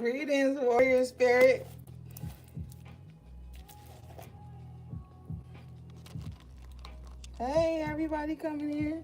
Greetings, warrior spirit. Hey, everybody coming in.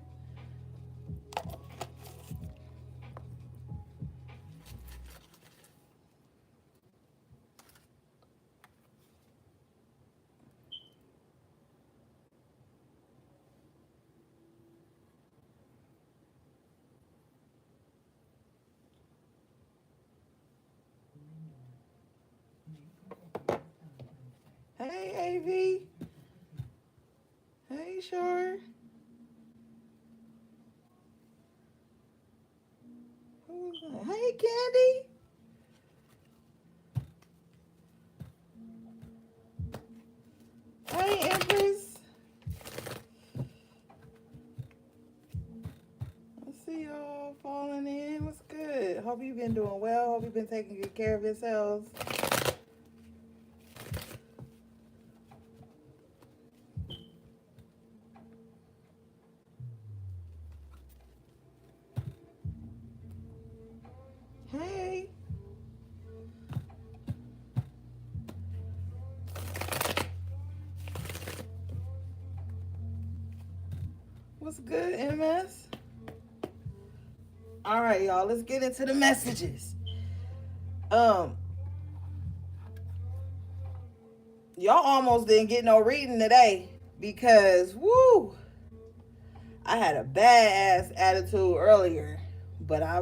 Hey, AV. Hey, Shar. Who's that? Hey, Candy. Hey, Empress. I see y'all falling in. What's good? Hope you've been doing well. Hope you've been taking good care of yourselves. Hey. What's good, MS? All right, y'all. Let's get into the messages. Um, y'all almost didn't get no reading today because woo, I had a bad ass attitude earlier, but I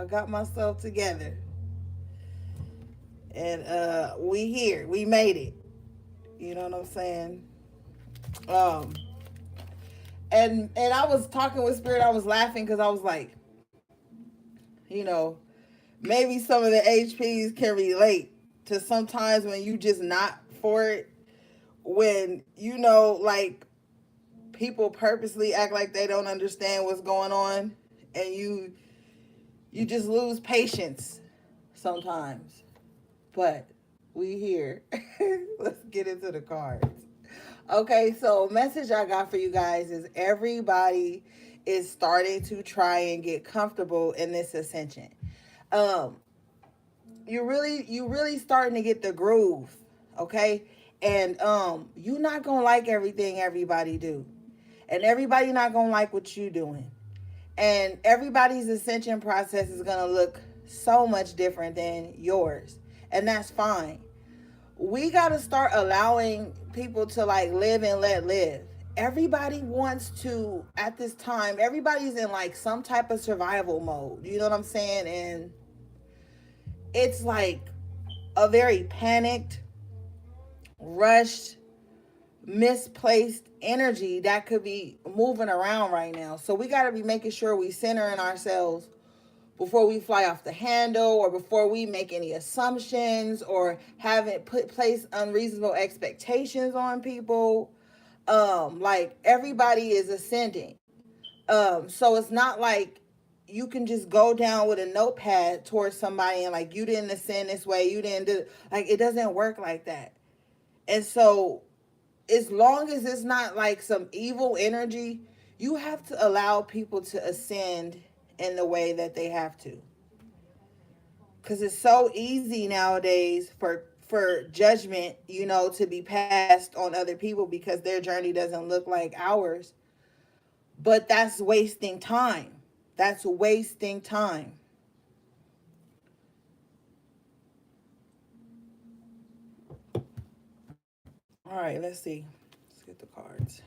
got myself together, and we here, we made it. You know what I'm saying? Um, and I was talking with Spirit. I was laughing because I was like, you know, maybe some of the HPs can relate to sometimes when you just not for it, when like people purposely act like they don't understand what's going on, and you just lose patience sometimes. But we here. Let's get into the cards. Okay, so message I got for you guys is everybody is starting to try and get comfortable in this ascension. Um, you really starting to get the groove, okay? And you're not gonna like everything everybody do. And everybody not gonna like what you doing. And everybody's ascension process is gonna look so much different than yours. And that's fine. We gotta start allowing people to like live and let live. Everybody wants to at this time, everybody's in like some type of survival mode. You know what I'm saying? And it's like a very panicked, rushed, misplaced energy that could be moving around right now. So we got to be making sure we center in ourselves before we fly off the handle, or before we make any assumptions, or haven't place unreasonable expectations on people. Like everybody is ascending. So it's not like you can just go down with a notepad towards somebody and like, you didn't ascend this way, you didn't do, like, it doesn't work like that. And so as long as it's not like some evil energy, you have to allow people to ascend in the way that they have to. Because it's so easy nowadays for judgment, to be passed on other people because their journey doesn't look like ours. But that's wasting time. That's wasting time. All right, let's see. Let's get the cards.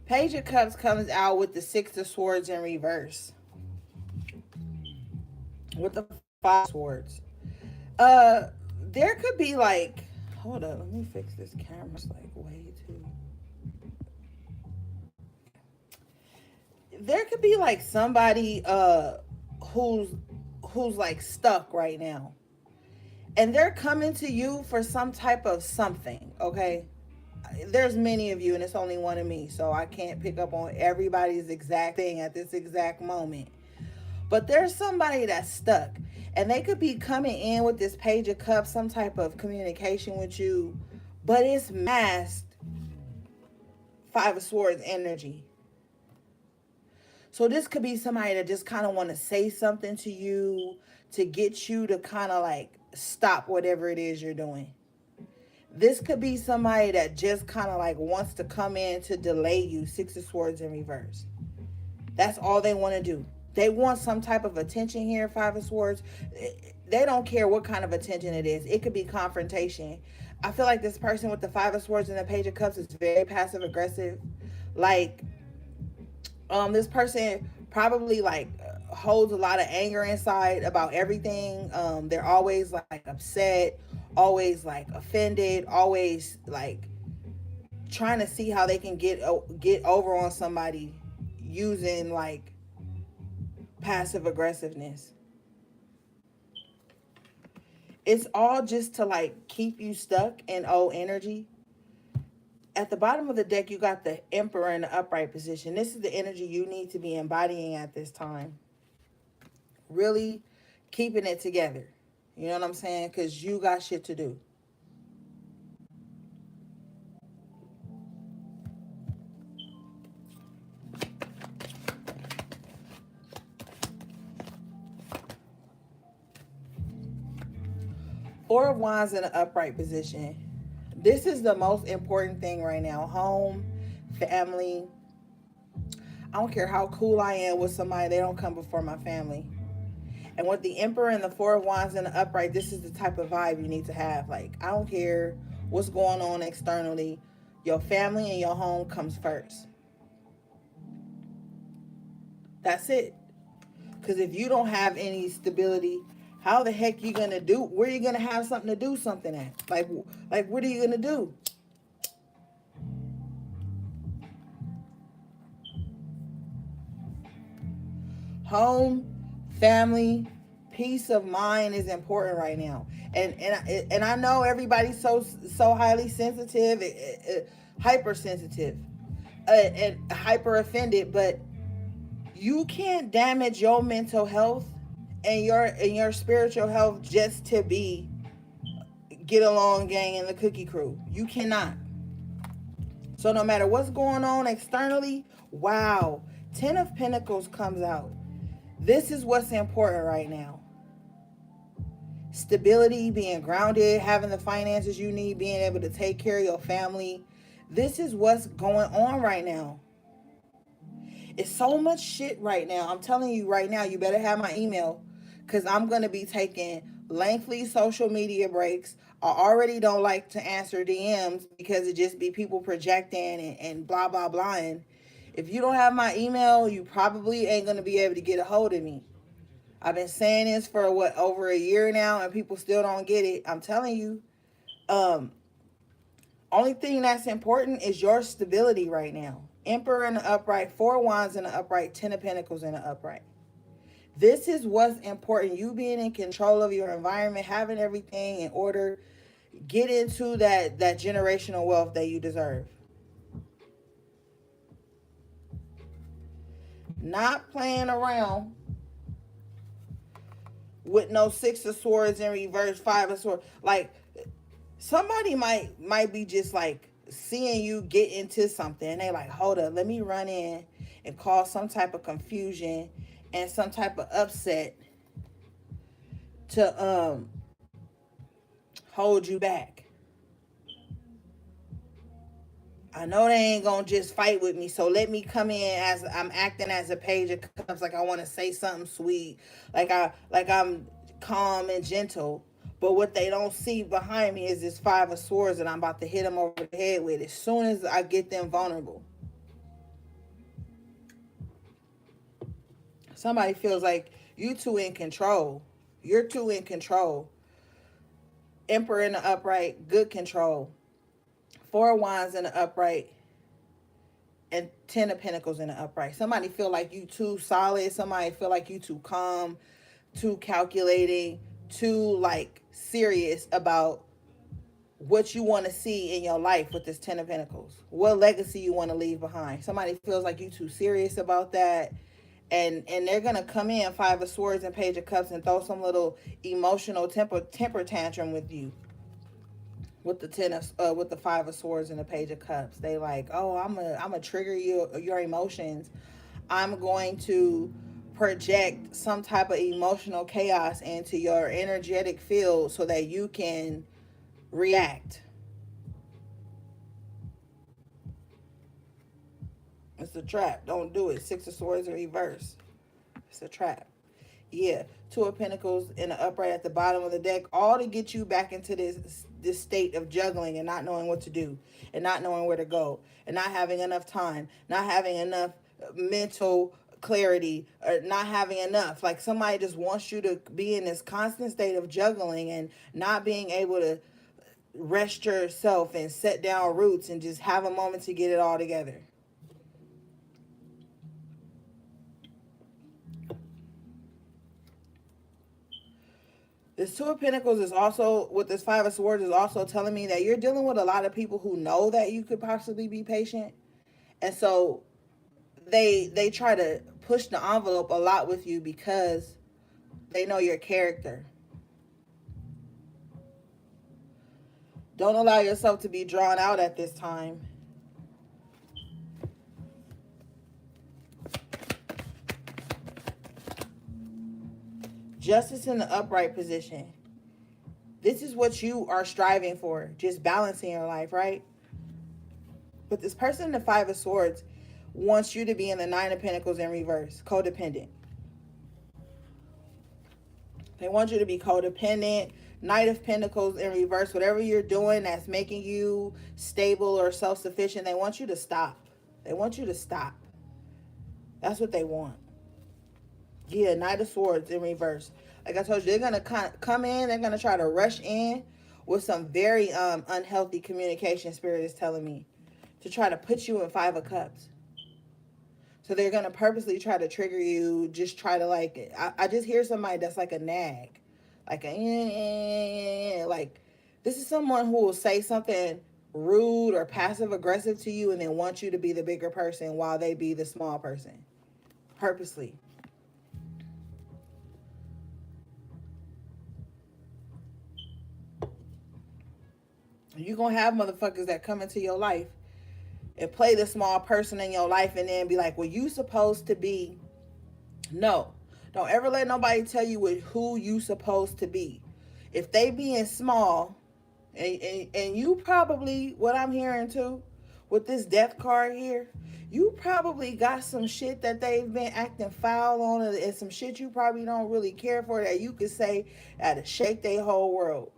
Page of Cups comes out with the Six of Swords in reverse. With the Five of Swords. There could be like, hold up, let me fix this camera. It's like way too. There could be like somebody who's like stuck right now. And they're coming to you for some type of something, okay? there's many of you and it's only one of me, so I can't pick up on everybody's exact thing at this exact moment. But there's somebody that's stuck, and they could be coming in with this Page of Cups, some type of communication with you, but it's masked Five of Swords energy. So this could be somebody that just kind of want to say something to you to get you to kind of like stop whatever it is you're doing. This could be somebody that just kind of like wants to come in to delay you. Six of Swords in reverse. That's all they want to do. They want some type of attention here, Five of Swords. They don't care what kind of attention it is. It could be confrontation. I feel like this person with the Five of Swords and the Page of Cups is very passive aggressive. Like, this person probably like holds a lot of anger inside about everything. They're always like upset, always like offended, always like trying to see how they can get over on somebody using like passive aggressiveness. It's all just to like keep you stuck in old energy. At the bottom of the deck, you got the Emperor in the upright position. This is the energy you need to be embodying at this time. Really keeping it together. You know what I'm saying? Because you got shit to do. Four of Wands in an upright position. This is the most important thing right now. Home, family. I don't care how cool I am with somebody, they don't come before my family. And with the Emperor and the Four of Wands in the upright, this is the type of vibe you need to have. Like, I don't care what's going on externally. Your family and your home comes first. That's it. Because if you don't have any stability, how the heck you gonna do? Where are you gonna have something to do something at? Like what are you gonna do? Home, family, peace of mind is important right now. And I know everybody's so highly sensitive, hypersensitive, and hyper offended, but you can't damage your mental health and your spiritual health just to be get along gang in the cookie crew. You cannot. So no matter what's going on externally, wow, Ten of Pentacles comes out. This is what's important right now. Stability, being grounded, having the finances you need, being able to take care of your family. This is what's going on right now. It's so much shit right now. I'm telling you right now, you better have my email, because I'm going to be taking lengthy social media breaks. I already don't like to answer DMs because it just be people projecting and blah, blah, blah. And if you don't have my email, you probably ain't going to be able to get a hold of me. I've been saying this for over a year now, and people still don't get it. I'm telling you, only thing that's important is your stability right now. Emperor in the upright, Four of Wands in the upright, Ten of Pentacles in the upright. This is what's important. You being in control of your environment, having everything in order. Get into that generational wealth that you deserve. Not playing around with no Six of Swords in reverse, Five of Swords. Like, somebody might be just like seeing you get into something, and they like, hold up, let me run in and cause some type of confusion and some type of upset to hold you back. I know they ain't gonna just fight with me, so let me come in as I'm acting as a Page of Cups, like I want to say something sweet, like I'm calm and gentle. But what they don't see behind me is this Five of Swords that I'm about to hit them over the head with as soon as I get them vulnerable. Somebody feels like you too in control. You're too in control. Emperor in the upright, good control. Four of Wands in the upright, and Ten of Pentacles in the upright. Somebody feel like you too solid. Somebody feel like you too calm, too calculating, too like serious about what you want to see in your life with this Ten of Pentacles. What legacy you want to leave behind. Somebody feels like you too serious about that. And they're gonna come in Five of Swords and Page of Cups and throw some little emotional temper tantrum with you with the with the Five of Swords and the Page of Cups. They like, oh, I'm a trigger your emotions. I'm going to project some type of emotional chaos into your energetic field so that you can react. It's a trap. Don't do it. Six of Swords in reverse. It's a trap. Yeah, Two of Pentacles in the upright at the bottom of the deck, all to get you back into this state of juggling and not knowing what to do and not knowing where to go and not having enough time, not having enough mental clarity, or not having enough. Like somebody just wants you to be in this constant state of juggling and not being able to rest yourself and set down roots and just have a moment to get it all together. This Two of Pentacles is also, with this Five of Swords, is also telling me that you're dealing with a lot of people who know that you could possibly be patient. And so they try to push the envelope a lot with you because they know your character. Don't allow yourself to be drawn out at this time. Justice in the upright position. This is what you are striving for, just balancing your life, right? But this person in the Five of Swords wants you to be in the Nine of Pentacles in reverse, codependent. They want you to be codependent. Knight of Pentacles in reverse. Whatever you're doing that's making you stable or self-sufficient, they want you to stop. They want you to stop. That's what they want. Yeah, Knight of Swords in reverse. Like I told you, they're going to come in. They're going to try to rush in with some very unhealthy communication, Spirit is telling me, to try to put you in Five of Cups. So they're going to purposely try to trigger you, just try to like, I just hear somebody that's like a nag. Like like this is someone who will say something rude or passive aggressive to you and then want you to be the bigger person while they be the small person. Purposely. You're going to have motherfuckers that come into your life and play the small person in your life and then be like, well, you supposed to be. No. Don't ever let nobody tell you who you supposed to be. If they being small, and you probably, what I'm hearing too, with this death card here, you probably got some shit that they've been acting foul on and some shit you probably don't really care for that you could say that'll shake their whole world.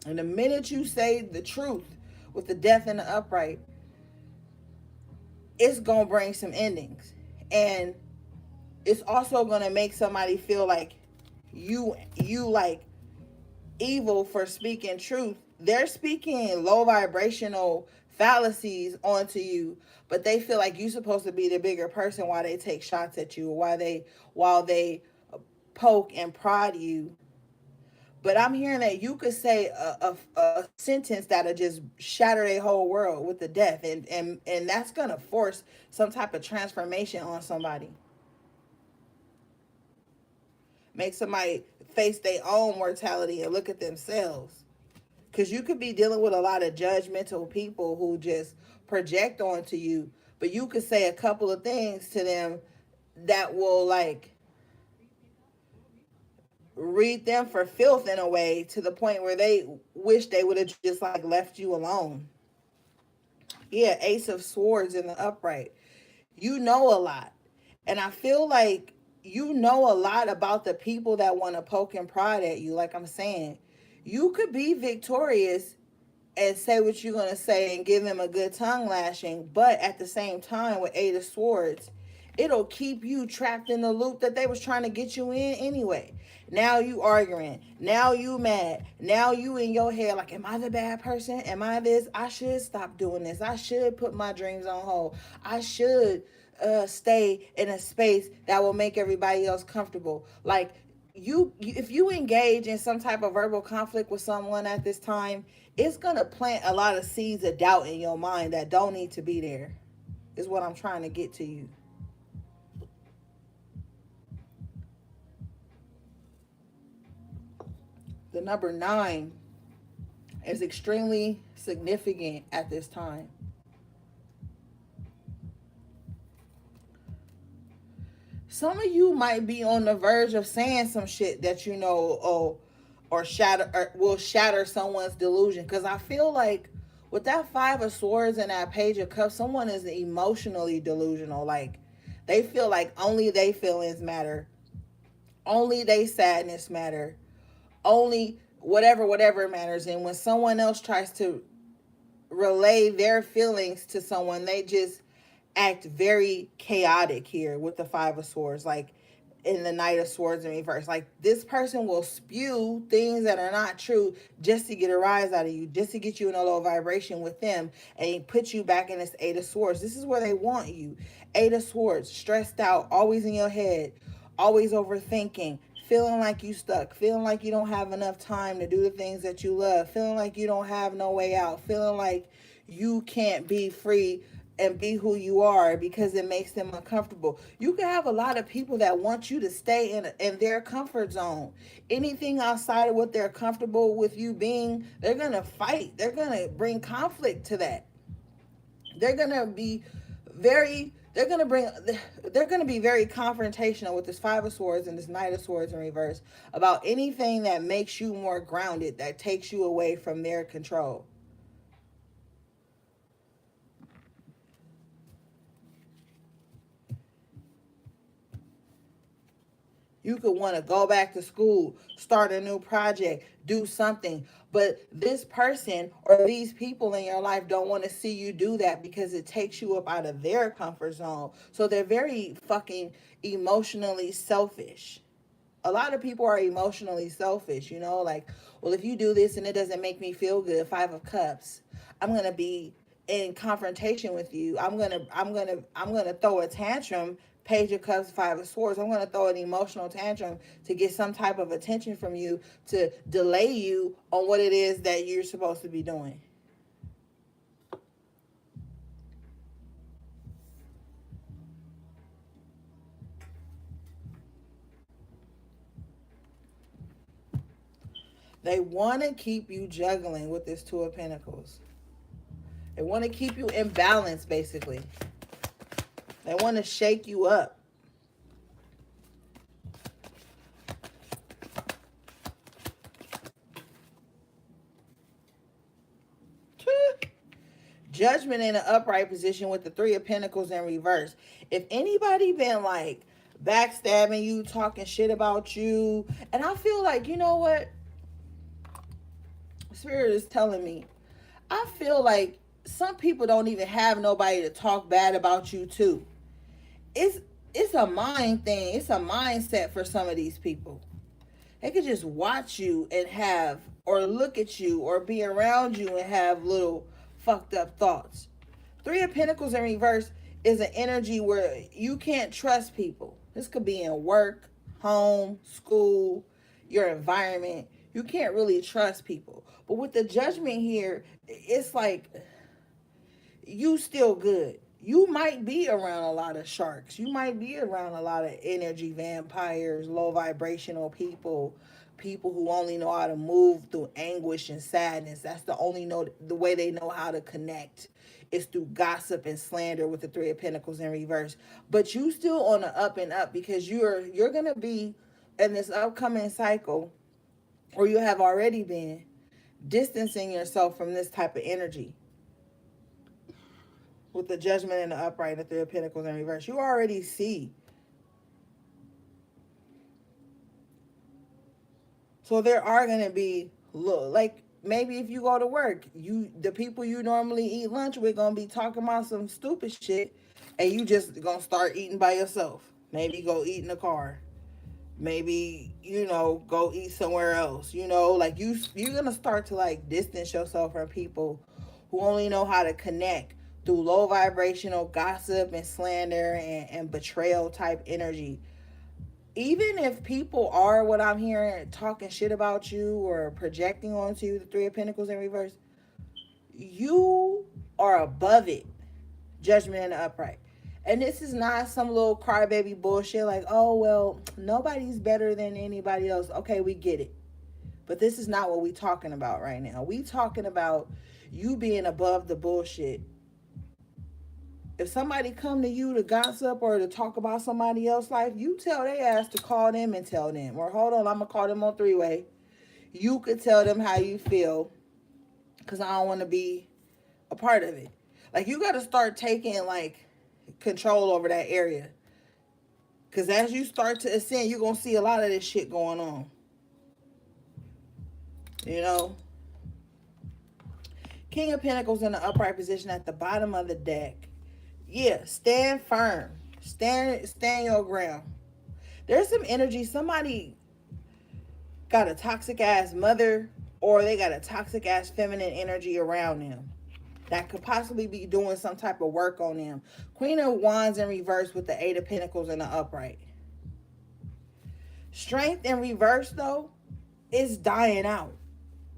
And the minute you say the truth with the death in the upright, it's going to bring some endings. And it's also going to make somebody feel like you like evil for speaking truth. They're speaking low vibrational fallacies onto you, but they feel like you're supposed to be the bigger person while they take shots at you, while they poke and prod you. But I'm hearing that you could say a sentence that'll just shatter their whole world with the death. And that's going to force some type of transformation on somebody. Make somebody face their own mortality and look at themselves. Because you could be dealing with a lot of judgmental people who just project onto you. But you could say a couple of things to them that will like read them for filth in a way, to the point where they wish they would have just like left you alone. Yeah, Ace of Swords in the upright. You know a lot. And I feel like you know a lot about the people that want to poke and prod at you. Like I'm saying, you could be victorious and say what you're going to say and give them a good tongue lashing. But at the same time, with Eight of Swords, it'll keep you trapped in the loop that they was trying to get you in anyway. Now you arguing. Now you mad. Now you in your head like, am I the bad person? Am I this? I should stop doing this. I should put my dreams on hold. I should stay in a space that will make everybody else comfortable. Like, if you engage in some type of verbal conflict with someone at this time, it's gonna plant a lot of seeds of doubt in your mind that don't need to be there. Is what I'm trying to get to you. The number 9 is extremely significant at this time. Some of you might be on the verge of saying some shit that you know, or shatter, or will shatter someone's delusion. Because I feel like with that 5 of Swords and that Page of Cups, someone is emotionally delusional. Like they feel like only they feelings matter, only they sadness matter, only whatever matters. And when someone else tries to relay their feelings to someone, they just act very chaotic here with the 5 of Swords. Like in the Knight of Swords in reverse. Like this person will spew things that are not true just to get a rise out of you, just to get you in a low vibration with them and put you back in this 8 of Swords. This is where they want you. 8 of Swords, stressed out, always in your head, always overthinking, feeling like you stuck, feeling like you don't have enough time to do the things that you love, feeling like you don't have no way out, feeling like you can't be free and be who you are because it makes them uncomfortable. You can have a lot of people that want you to stay in their comfort zone. Anything outside of what they're comfortable with you being, they're going to fight. They're going to bring conflict to that. They're going to be very they're going to be very confrontational with this 5 of Swords and this Knight of Swords in reverse about anything that makes you more grounded, that takes you away from their control. You could want to go back to school, start a new project, do something. But this person or these people in your life don't want to see you do that because it takes you up out of their comfort zone. So they're very fucking emotionally selfish. A lot of people are emotionally selfish, you know, like, well, if you do this and it doesn't make me feel good, 5 of Cups, I'm going to be in confrontation with you. I'm gonna throw a tantrum. Page of Cups, 5 of Swords. I'm gonna throw an emotional tantrum to get some type of attention from you, to delay you on what it is that you're supposed to be doing. They want to keep you juggling with this 2 of Pentacles. They want to keep you in balance, basically. They want to shake you up. Judgment in an upright position with the 3 of Pentacles in reverse. If anybody been like backstabbing you, talking shit about you, and I feel like, you know what? Spirit is telling me, I feel like some people don't even have nobody to talk bad about you to. It's it's a mind thing. It's a mindset for some of these people. They could just watch you and have, or look at you, or be around you and have little fucked up thoughts. 3 of Pentacles in reverse is an energy where you can't trust people. This could be in work, home, school, your environment. You can't really trust people. But with the Judgment here, it's like you still good. You might be around a lot of sharks. You might be around a lot of energy vampires, low vibrational people, people who only know how to move through anguish and sadness. That's the way they know how to connect. It's through gossip and slander with the 3 of Pentacles in reverse. But you still on the up and up because you're gonna be in this upcoming cycle, or you have already been distancing yourself from this type of energy. With the Judgment in the upright and the 3 of Pentacles in reverse, you already see. So there are going to be, look, like maybe if you go to work, the people you normally eat lunch with going to be talking about some stupid shit, and you just going to start eating by yourself. Maybe go eat in the car. Maybe, go eat somewhere else. Like you're going to start to like distance yourself from people who only know how to connect through low vibrational gossip and slander and betrayal type energy. even if people are what I'm hearing, talking shit about you or projecting onto you, the Three of Pentacles in reverse, you are above it. Judgment in the upright. And this is not some little crybaby bullshit like, oh, well, nobody's better than anybody else. Okay, we get it. But this is not what we talking about right now. We talking about you being above the bullshit. If somebody come to you to gossip or to talk about somebody else's life, you tell their ass to call them and tell them. Or hold on, I'm going to call them on three-way. You could tell them how you feel because I don't want to be a part of it. Like, you got to start taking, like, control over that area. Because as you start to ascend, you're going to see a lot of this shit going on. You know? King of Pentacles in the upright position at the bottom of the deck. Yeah, stand firm. Stand your ground. There's some energy. Somebody got a toxic ass mother or they got a toxic ass feminine energy around them that could possibly be doing some type of work on them. Queen of Wands in reverse with the Eight of Pentacles in the upright. Strength in reverse, though, is dying out.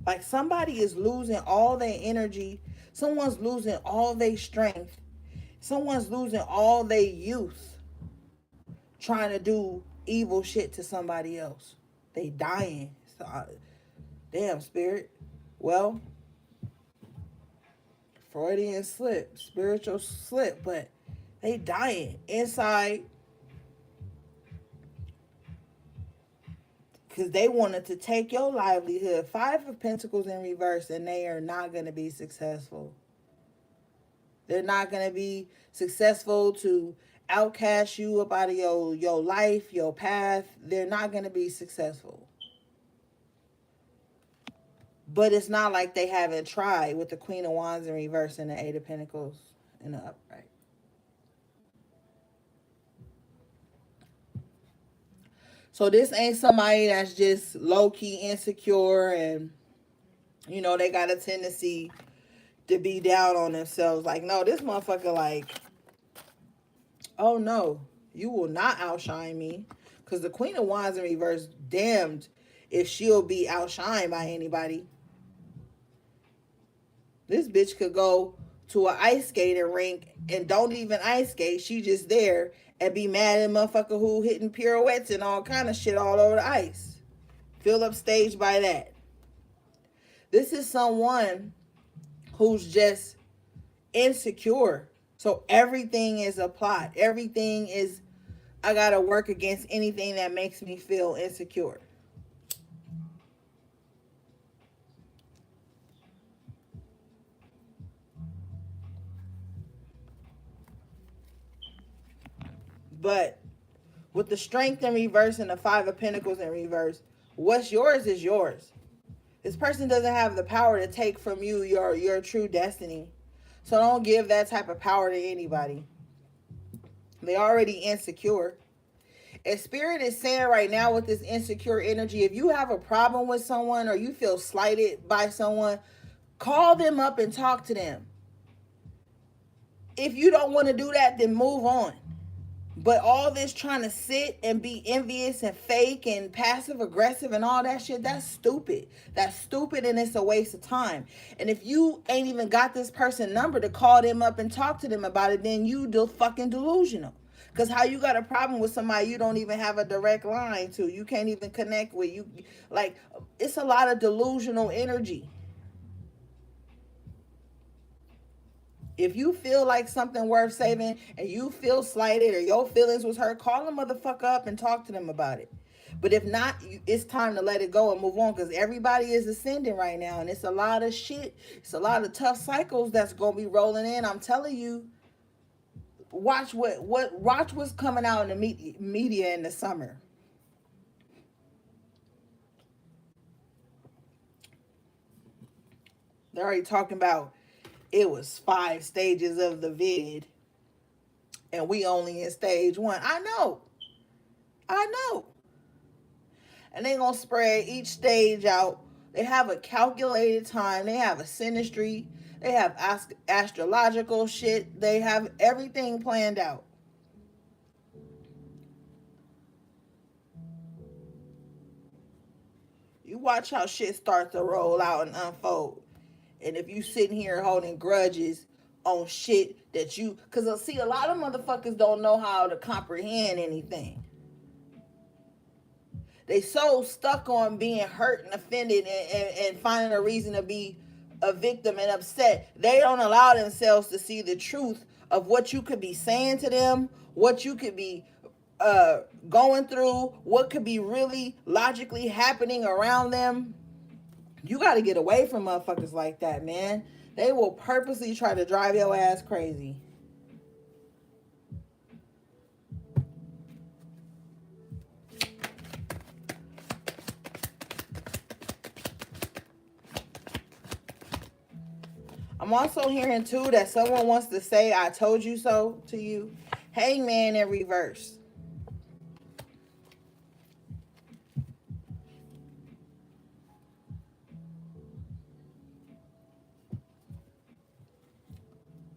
Like somebody is losing all their energy. Someone's losing all their strength. Someone's losing all their youth trying to do evil shit to somebody else. They dying. So, damn, spirit. Well, Freudian slip, spiritual slip, but they dying inside because they wanted to take your livelihood. Five of Pentacles in reverse, and they are not going to be successful. They're not going to be successful to outcast you up out of your life, your path. They're not going to be successful. But it's not like they haven't tried with the Queen of Wands in reverse and the Eight of Pentacles in the upright. So this ain't somebody that's just low-key insecure and, you know, they got a tendency to be down on themselves. Like, no, this motherfucker like, oh no, you will not outshine me. Because the Queen of Wands in reverse, damned if she'll be outshined by anybody. This bitch could go to an ice skating rink and don't even ice skate. She just there and be mad at motherfucker who hitting pirouettes and all kind of shit all over the ice. Fill up stage by that. This is someone who's just insecure. So everything is a plot. Everything is, I gotta work against anything that makes me feel insecure. But with the Strength in reverse and the Five of Pentacles in reverse, what's yours is yours. This person doesn't have the power to take from you your true destiny. So don't give that type of power to anybody. They already insecure. And Spirit is saying right now with this insecure energy, if you have a problem with someone or you feel slighted by someone, call them up and talk to them. If you don't want to do that, then move on. But all this trying to sit and be envious and fake and passive aggressive and all that shit, that's stupid. That's stupid and it's a waste of time. And if you ain't even got this person number to call them up and talk to them about it, then you fucking delusional. Because how you got a problem with somebody you don't even have a direct line to, you can't even connect with, you like, it's a lot of delusional energy. If you feel like something worth saving and you feel slighted or your feelings was hurt, call a motherfucker up and talk to them about it. But if not, it's time to let it go and move on, because everybody is ascending right now and it's a lot of shit. It's a lot of tough cycles that's going to be rolling in. I'm telling you, watch what's coming out in the media in the summer. They're already talking about it was 5 stages of the vid and we only in stage 1. I know. And they're going to spread each stage out. They have a calculated time. They have a synastry. They have astrological shit. They have everything planned out. You watch how shit starts to roll out and unfold. And if you sitting here holding grudges on shit that you, because see, a lot of motherfuckers don't know how to comprehend anything. They so stuck on being hurt and offended and finding a reason to be a victim and upset. They don't allow themselves to see the truth of what you could be saying to them, what you could be going through, what could be really logically happening around them. You got to get away from motherfuckers like that, man. They will purposely try to drive your ass crazy. I'm also hearing too that someone wants to say "I told you so" to you. Hangman in reverse.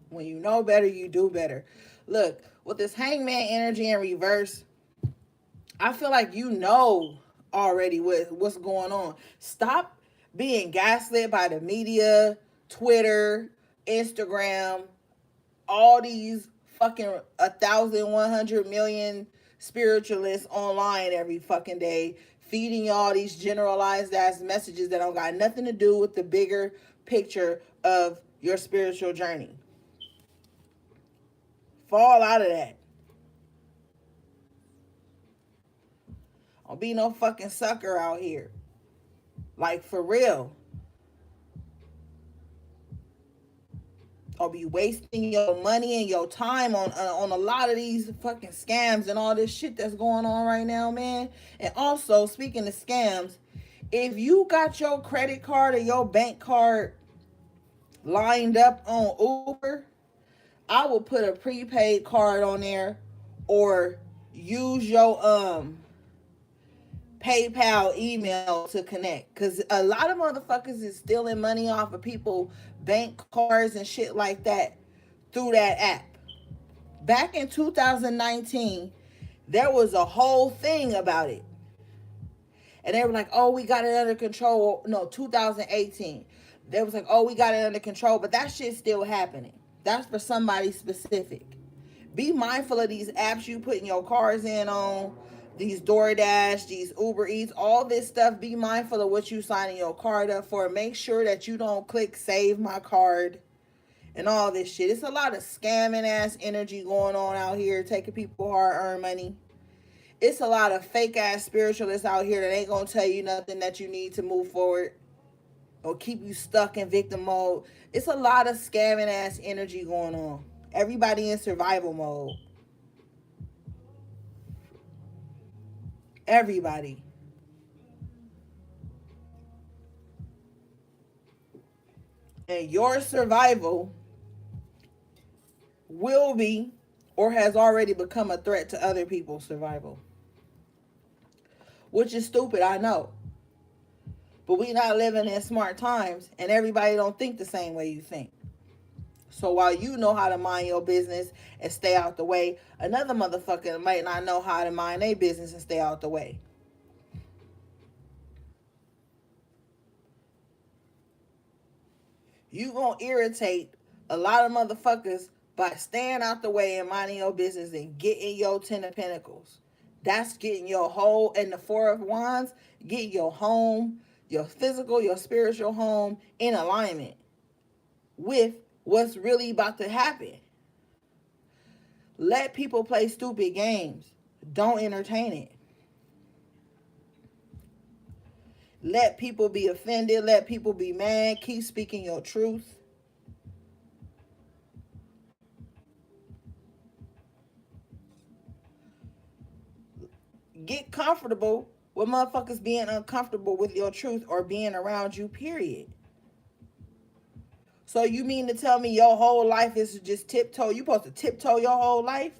When you know better, you do better. Look, with this hangman energy in reverse, I feel like you know already what's going on. Stop being gaslit by the media, Twitter, Instagram, all these fucking 1,100,000,000 spiritualists online every fucking day, feeding y'all these generalized ass messages that don't got nothing to do with the bigger picture of your spiritual journey. Fall out of that. Don't be no fucking sucker out here. Like, for real. Or be wasting your money and your time on a lot of these fucking scams and all this shit that's going on right now, man. And also, speaking of scams, if you got your credit card or your bank card lined up on Uber, I will put a prepaid card on there, or use your PayPal email to connect, because a lot of motherfuckers is stealing money off of people bank cards and shit like that through that app. Back in 2019, there was a whole thing about it, and they were like, oh, we got it under control. No, 2018, they was like, oh, we got it under control, but that shit's still happening. That's for somebody specific. Be mindful of these apps you putting your cars in on, these DoorDash, these Uber Eats, all this stuff. Be mindful of what you signing your card up for. Make sure that you don't click save my card and all this shit. It's a lot of scamming ass energy going on out here, taking people hard-earned money. It's a lot of fake ass spiritualists out here that ain't gonna tell you nothing that you need to move forward or keep you stuck in victim mode. It's a lot of scamming ass energy going on. Everybody in survival mode. Everybody. And your survival will be or has already become a threat to other people's survival. Which is stupid, I know. But we not living in smart times, and everybody don't think the same way you think. So while you know how to mind your business and stay out the way, another motherfucker might not know how to mind their business and stay out the way. You gonna irritate a lot of motherfuckers by staying out the way and minding your business and getting your 10 of Pentacles. That's getting your whole, and the Four of Wands, getting your home, your physical, your spiritual home in alignment with what's really about to happen. Let people play stupid games. Don't entertain it. Let people be offended. Let people be mad. Keep speaking your truth. Get comfortable with motherfuckers being uncomfortable with your truth or being around you, period. So you mean to tell me your whole life is just tiptoe? You supposed to tiptoe your whole life?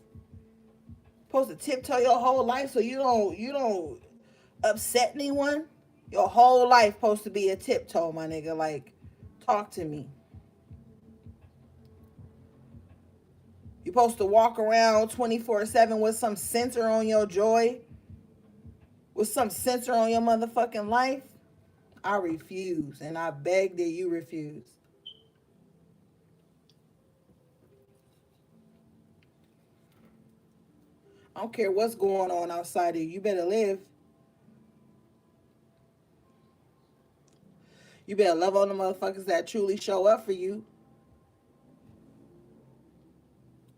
Supposed to tiptoe your whole life so you don't upset anyone? Your whole life supposed to be a tiptoe, my nigga. Like, talk to me. You supposed to walk around 24/7 with some censor on your joy? With some censor on your motherfucking life? I refuse, and I beg that you refuse. I don't care what's going on outside of you. You better live. You better love on the motherfuckers that truly show up for you.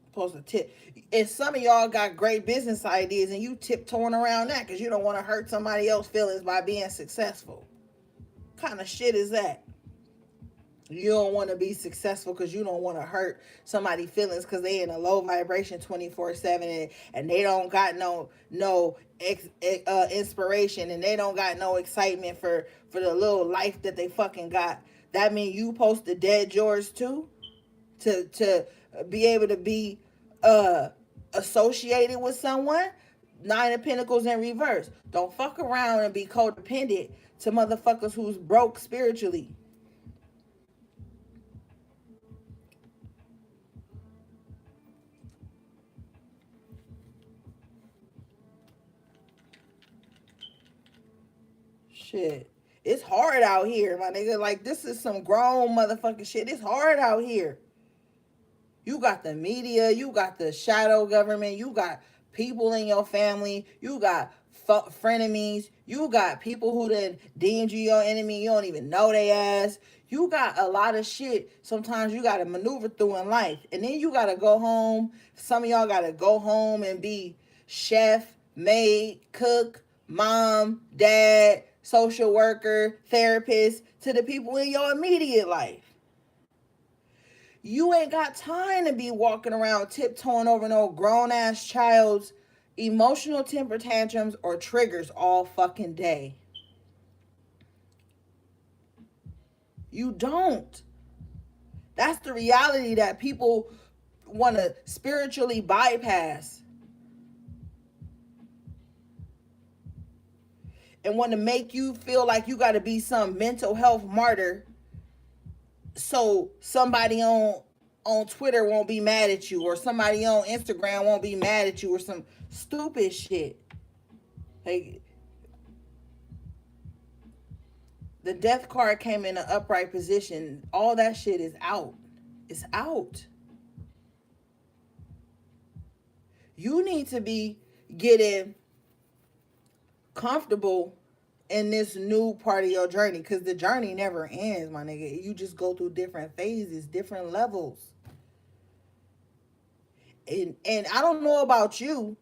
Supposed to tip. And some of y'all got great business ideas and you tiptoeing around that because you don't want to hurt somebody else's feelings by being successful. What kind of shit is that? You don't want to be successful because you don't want to hurt somebody's feelings because they in a low vibration 24/7 and they don't got no inspiration and they don't got no excitement for the little life that they fucking got. That mean you supposed to dead yours too to be able to be associated with someone. Nine of Pentacles in reverse. Don't fuck around and be codependent to motherfuckers who's broke spiritually. Shit. It's hard out here, my nigga. Like, this is some grown motherfucking shit. It's hard out here. You got the media, you got the shadow government, you got people in your family, you got frenemies, you got people who then deemed you your enemy, you don't even know they ass. You got a lot of shit sometimes you got to maneuver through in life. And then you got to go home. Some of y'all got to go home and be chef, maid, cook, mom, dad, social worker, therapist to the people in your immediate life. You ain't got time to be walking around tiptoeing over no grown ass child's emotional temper tantrums or triggers all fucking day. You don't. That's the reality that people want to spiritually bypass and want to make you feel like you got to be some mental health martyr so somebody on Twitter won't be mad at you or somebody on Instagram won't be mad at you or some stupid shit. Like, the death card came in an upright position. All that shit is out. It's out. You need to be getting comfortable in this new part of your journey because the journey never ends, my nigga. You just go through different phases, different levels. And I don't know about you,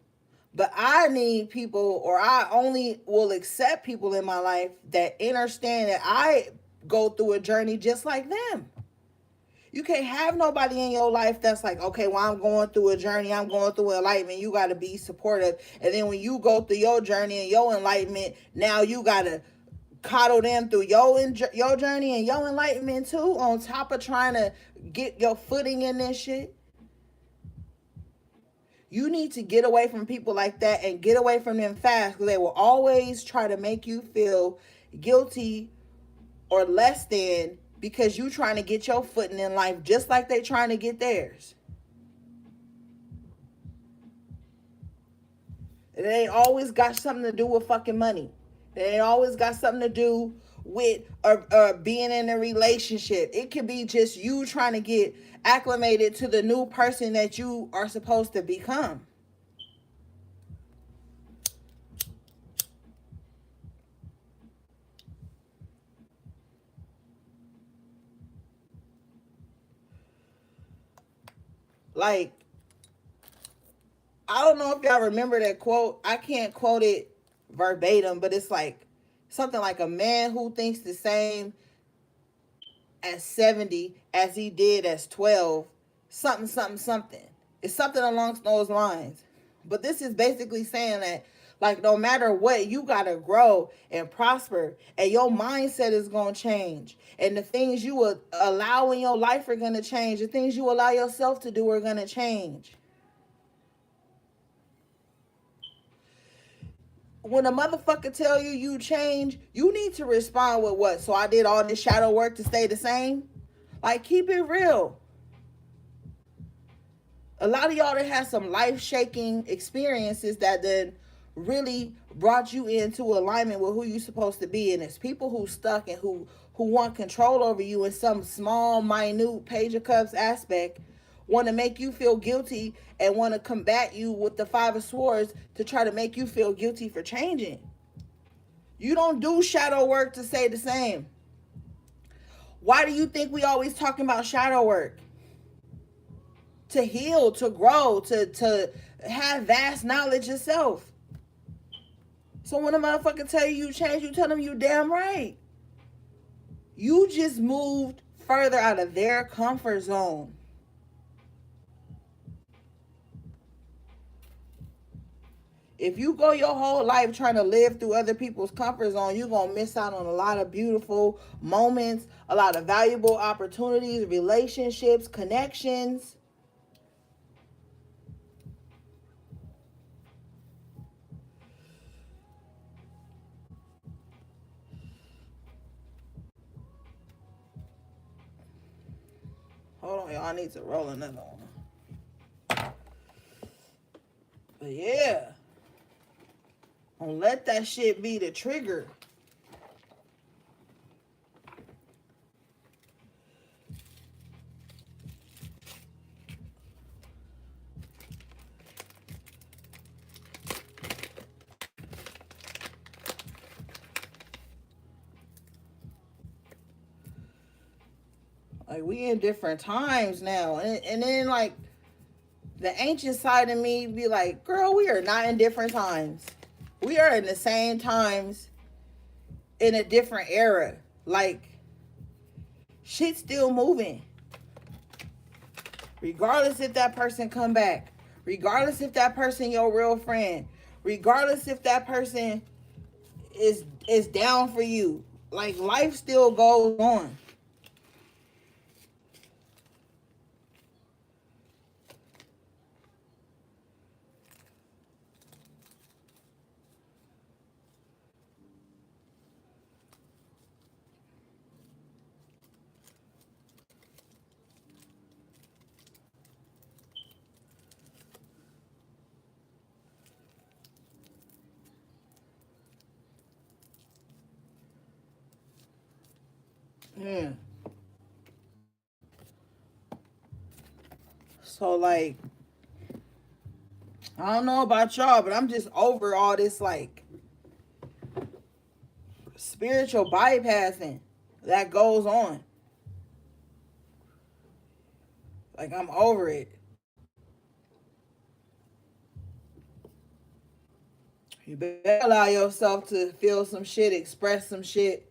but I need people, or I only will accept people in my life that understand that I go through a journey just like them. You can't have nobody in your life that's like, okay, well, I'm going through a journey, I'm going through enlightenment. You got to be supportive. And then when you go through your journey and your enlightenment, now you got to coddle them through your journey and your enlightenment too, on top of trying to get your footing in this shit. You need to get away from people like that and get away from them fast because they will always try to make you feel guilty or less than because you trying to get your footing in life just like they trying to get theirs. It ain't always got something to do with fucking money. It ain't always got something to do with being in a relationship. It could be just you trying to get acclimated to the new person that you are supposed to become. Like, I don't know if y'all remember that quote. I can't quote it verbatim, but it's like something like a man who thinks the same at 70 as he did as 12, something, something, something. It's something along those lines. But this is basically saying that, like, no matter what, you got to grow and prosper, and your mindset is going to change. And the things you will allow in your life are going to change. The things you allow yourself to do are going to change. When a motherfucker tell you you change, you need to respond with what? So I did all this shadow work to stay the same? Like, keep it real. A lot of y'all that had some life-shaking experiences that then really brought you into alignment with who you're supposed to be. And it's people who stuck and who want control over you in some small, minute page of cups aspect, want to make you feel guilty and want to combat you with the Five of Swords to try to make you feel guilty for changing. You don't do shadow work to say the same. Why do you think we always talking about shadow work? To heal, to grow, to have vast knowledge yourself. So when a motherfucker tell you change, you tell them you damn right. You just moved further out of their comfort zone. If you go your whole life trying to live through other people's comfort zone, you're going to miss out on a lot of beautiful moments, a lot of valuable opportunities, relationships, connections. Hold on, y'all. I need to roll another one. But yeah. Don't let that shit be the trigger. Like, we in different times now. And then, like, the ancient side of me be like, girl, we are not in different times. We are in the same times in a different era. Like, shit's still moving. Regardless if that person come back. Regardless if that person your real friend. Regardless if that person is down for you. Like, life still goes on. Yeah. So, like, I don't know about y'all, but I'm just over all this, like, spiritual bypassing that goes on. Like, I'm over it. You better allow yourself to feel some shit, express some shit,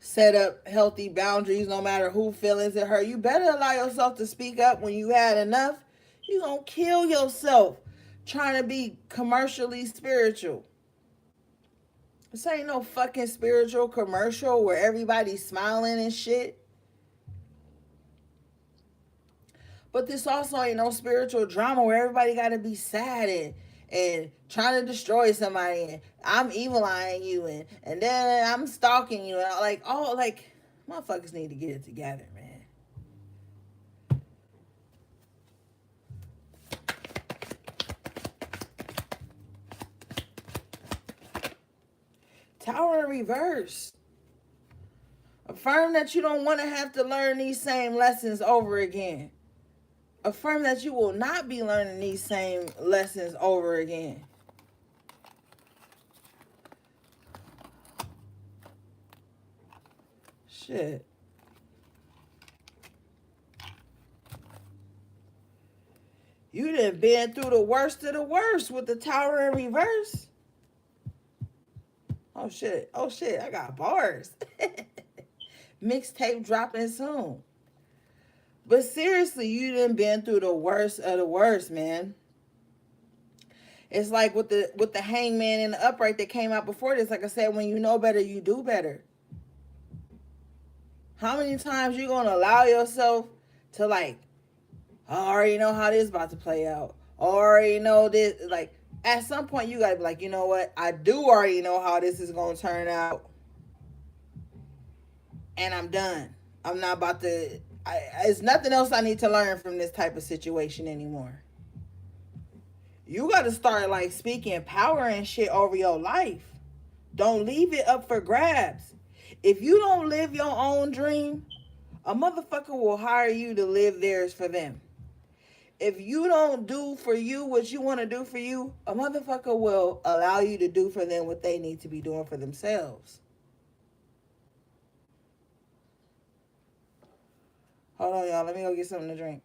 set up healthy boundaries no matter who feelings it hurt. You better allow yourself to speak up when you had enough. You gonna kill yourself trying to be commercially spiritual. This ain't no fucking spiritual commercial where everybody's smiling and shit. But this also ain't no spiritual drama where everybody gotta be sad and trying to destroy somebody and I'm evil eyeing you and then I'm stalking you and like all like motherfuckers need to get it together, man. Tower in reverse. Affirm that you don't want to have to learn these same lessons over again. Affirm that you will not be learning these same lessons over again. Shit. You done been through the worst of the worst with the tower in reverse. Oh shit. Oh shit. I got bars. Mixtape dropping soon. But seriously, you done been through the worst of the worst, man. It's like with the hangman and the upright that came out before this. Like I said, when you know better, you do better. How many times you gonna allow yourself to like, I already know how this is about to play out. I already know this. Like, at some point, you gotta be like, you know what? I do already know how this is gonna turn out. And I'm done. I'm not about to. There's nothing else I need to learn from this type of situation anymore. You got to start like speaking power and shit over your life. Don't leave it up for grabs. If you don't live your own dream, a motherfucker will hire you to live theirs for them. If you don't do for you what you want to do for you, a motherfucker will allow you to do for them what they need to be doing for themselves. Hold on, y'all. Let me go get something to drink.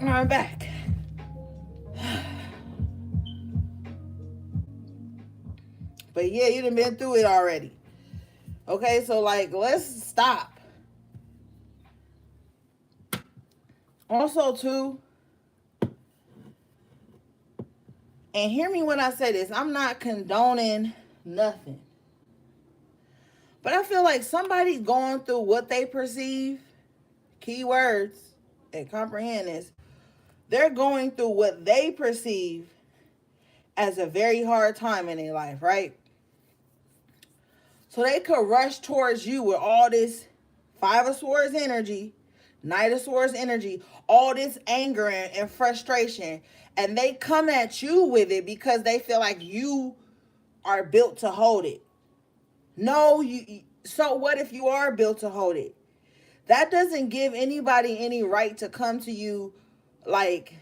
I'm back. But yeah, you done been through it already. Okay, so like, let's stop. Also, too, and hear me when I say this, I'm not condoning nothing. But I feel like somebody going through what they perceive, keywords, and comprehend this, they're going through what they perceive as a very hard time in their life, right? So they could rush towards you with all this Five of Swords energy, Knight of Swords energy, all this anger and frustration, and they come at you with it because they feel like you are built to hold it. No, so what if you are built to hold it? That doesn't give anybody any right to come to you like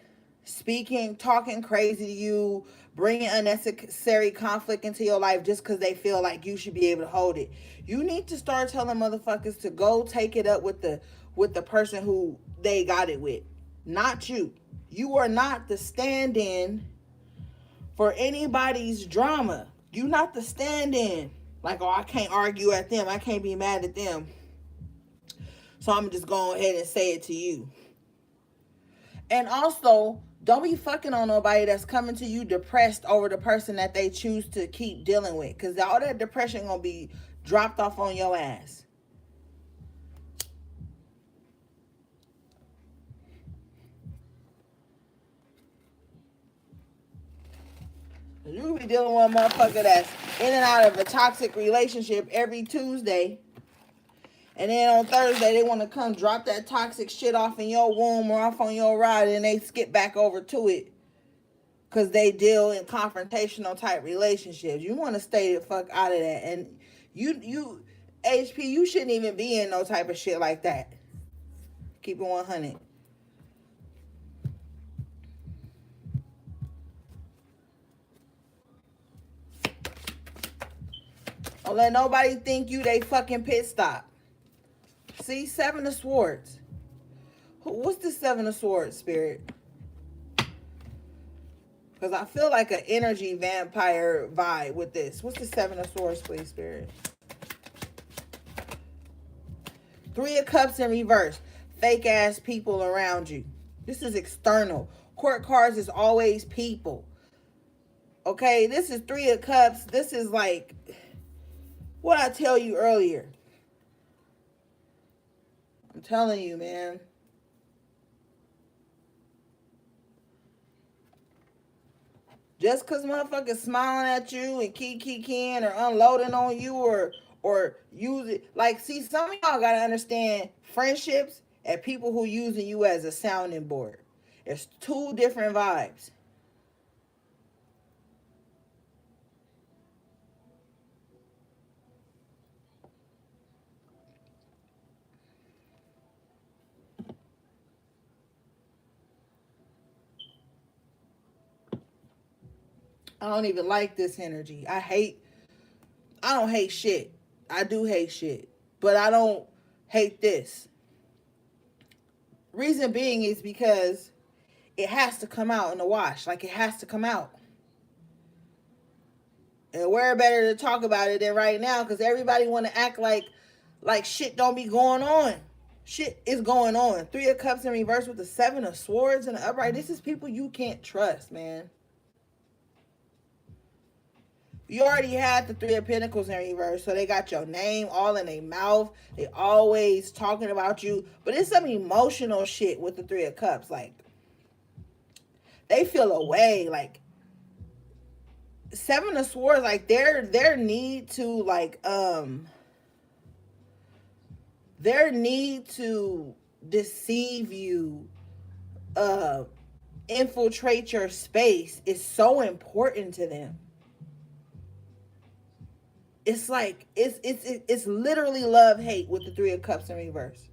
speaking, talking crazy to you, bringing unnecessary conflict into your life just because they feel like you should be able to hold it. You need to start telling motherfuckers to go take it up with the person who they got it with, not you. You are not the stand-in for anybody's drama. You not the stand-in. Like, oh, I can't argue at them. I can't be mad at them. So I'm just going ahead and say it to you. And also, don't be fucking on nobody that's coming to you depressed over the person that they choose to keep dealing with. Because all that depression going to be dropped off on your ass. You can be dealing with a motherfucker that's in and out of a toxic relationship every Tuesday. And then on Thursday, they want to come drop that toxic shit off in your womb or off on your ride, and they skip back over to it because they deal in confrontational type relationships. You want to stay the fuck out of that. And you HP, you shouldn't even be in no type of shit like that. Keep it 100. Don't let nobody think you they fucking pit stop. See, Seven of Swords. What's the Seven of Swords, Spirit? Because I feel like an energy vampire vibe with this. What's the Seven of Swords, please, Spirit? Three of Cups in reverse. Fake ass people around you. This is external. Court cards is always people. Okay, this is Three of Cups. This is like what I tell you earlier. I'm telling you, man. Just because motherfuckers smiling at you and kicking or unloading on you or use it. Like, see, some of y'all got to understand friendships and people who using you as a sounding board. There's two different vibes. I don't even like this energy. I don't hate shit. I do hate shit. But I don't hate this. Reason being is because it has to come out in the wash. Like, it has to come out. And where better to talk about it than right now, because everybody want to act like shit don't be going on. Shit is going on. Three of Cups in reverse with the Seven of Swords in the upright. This is people you can't trust, man. You already had the Three of Pentacles in reverse, so they got your name all in their mouth. They always talking about you. But it's some emotional shit with the Three of Cups. Like, they feel away. Like, Seven of Swords, like, their need to, like, their need to deceive you, infiltrate your space is so important to them. It's like it's literally love hate with the Three of Cups in reverse.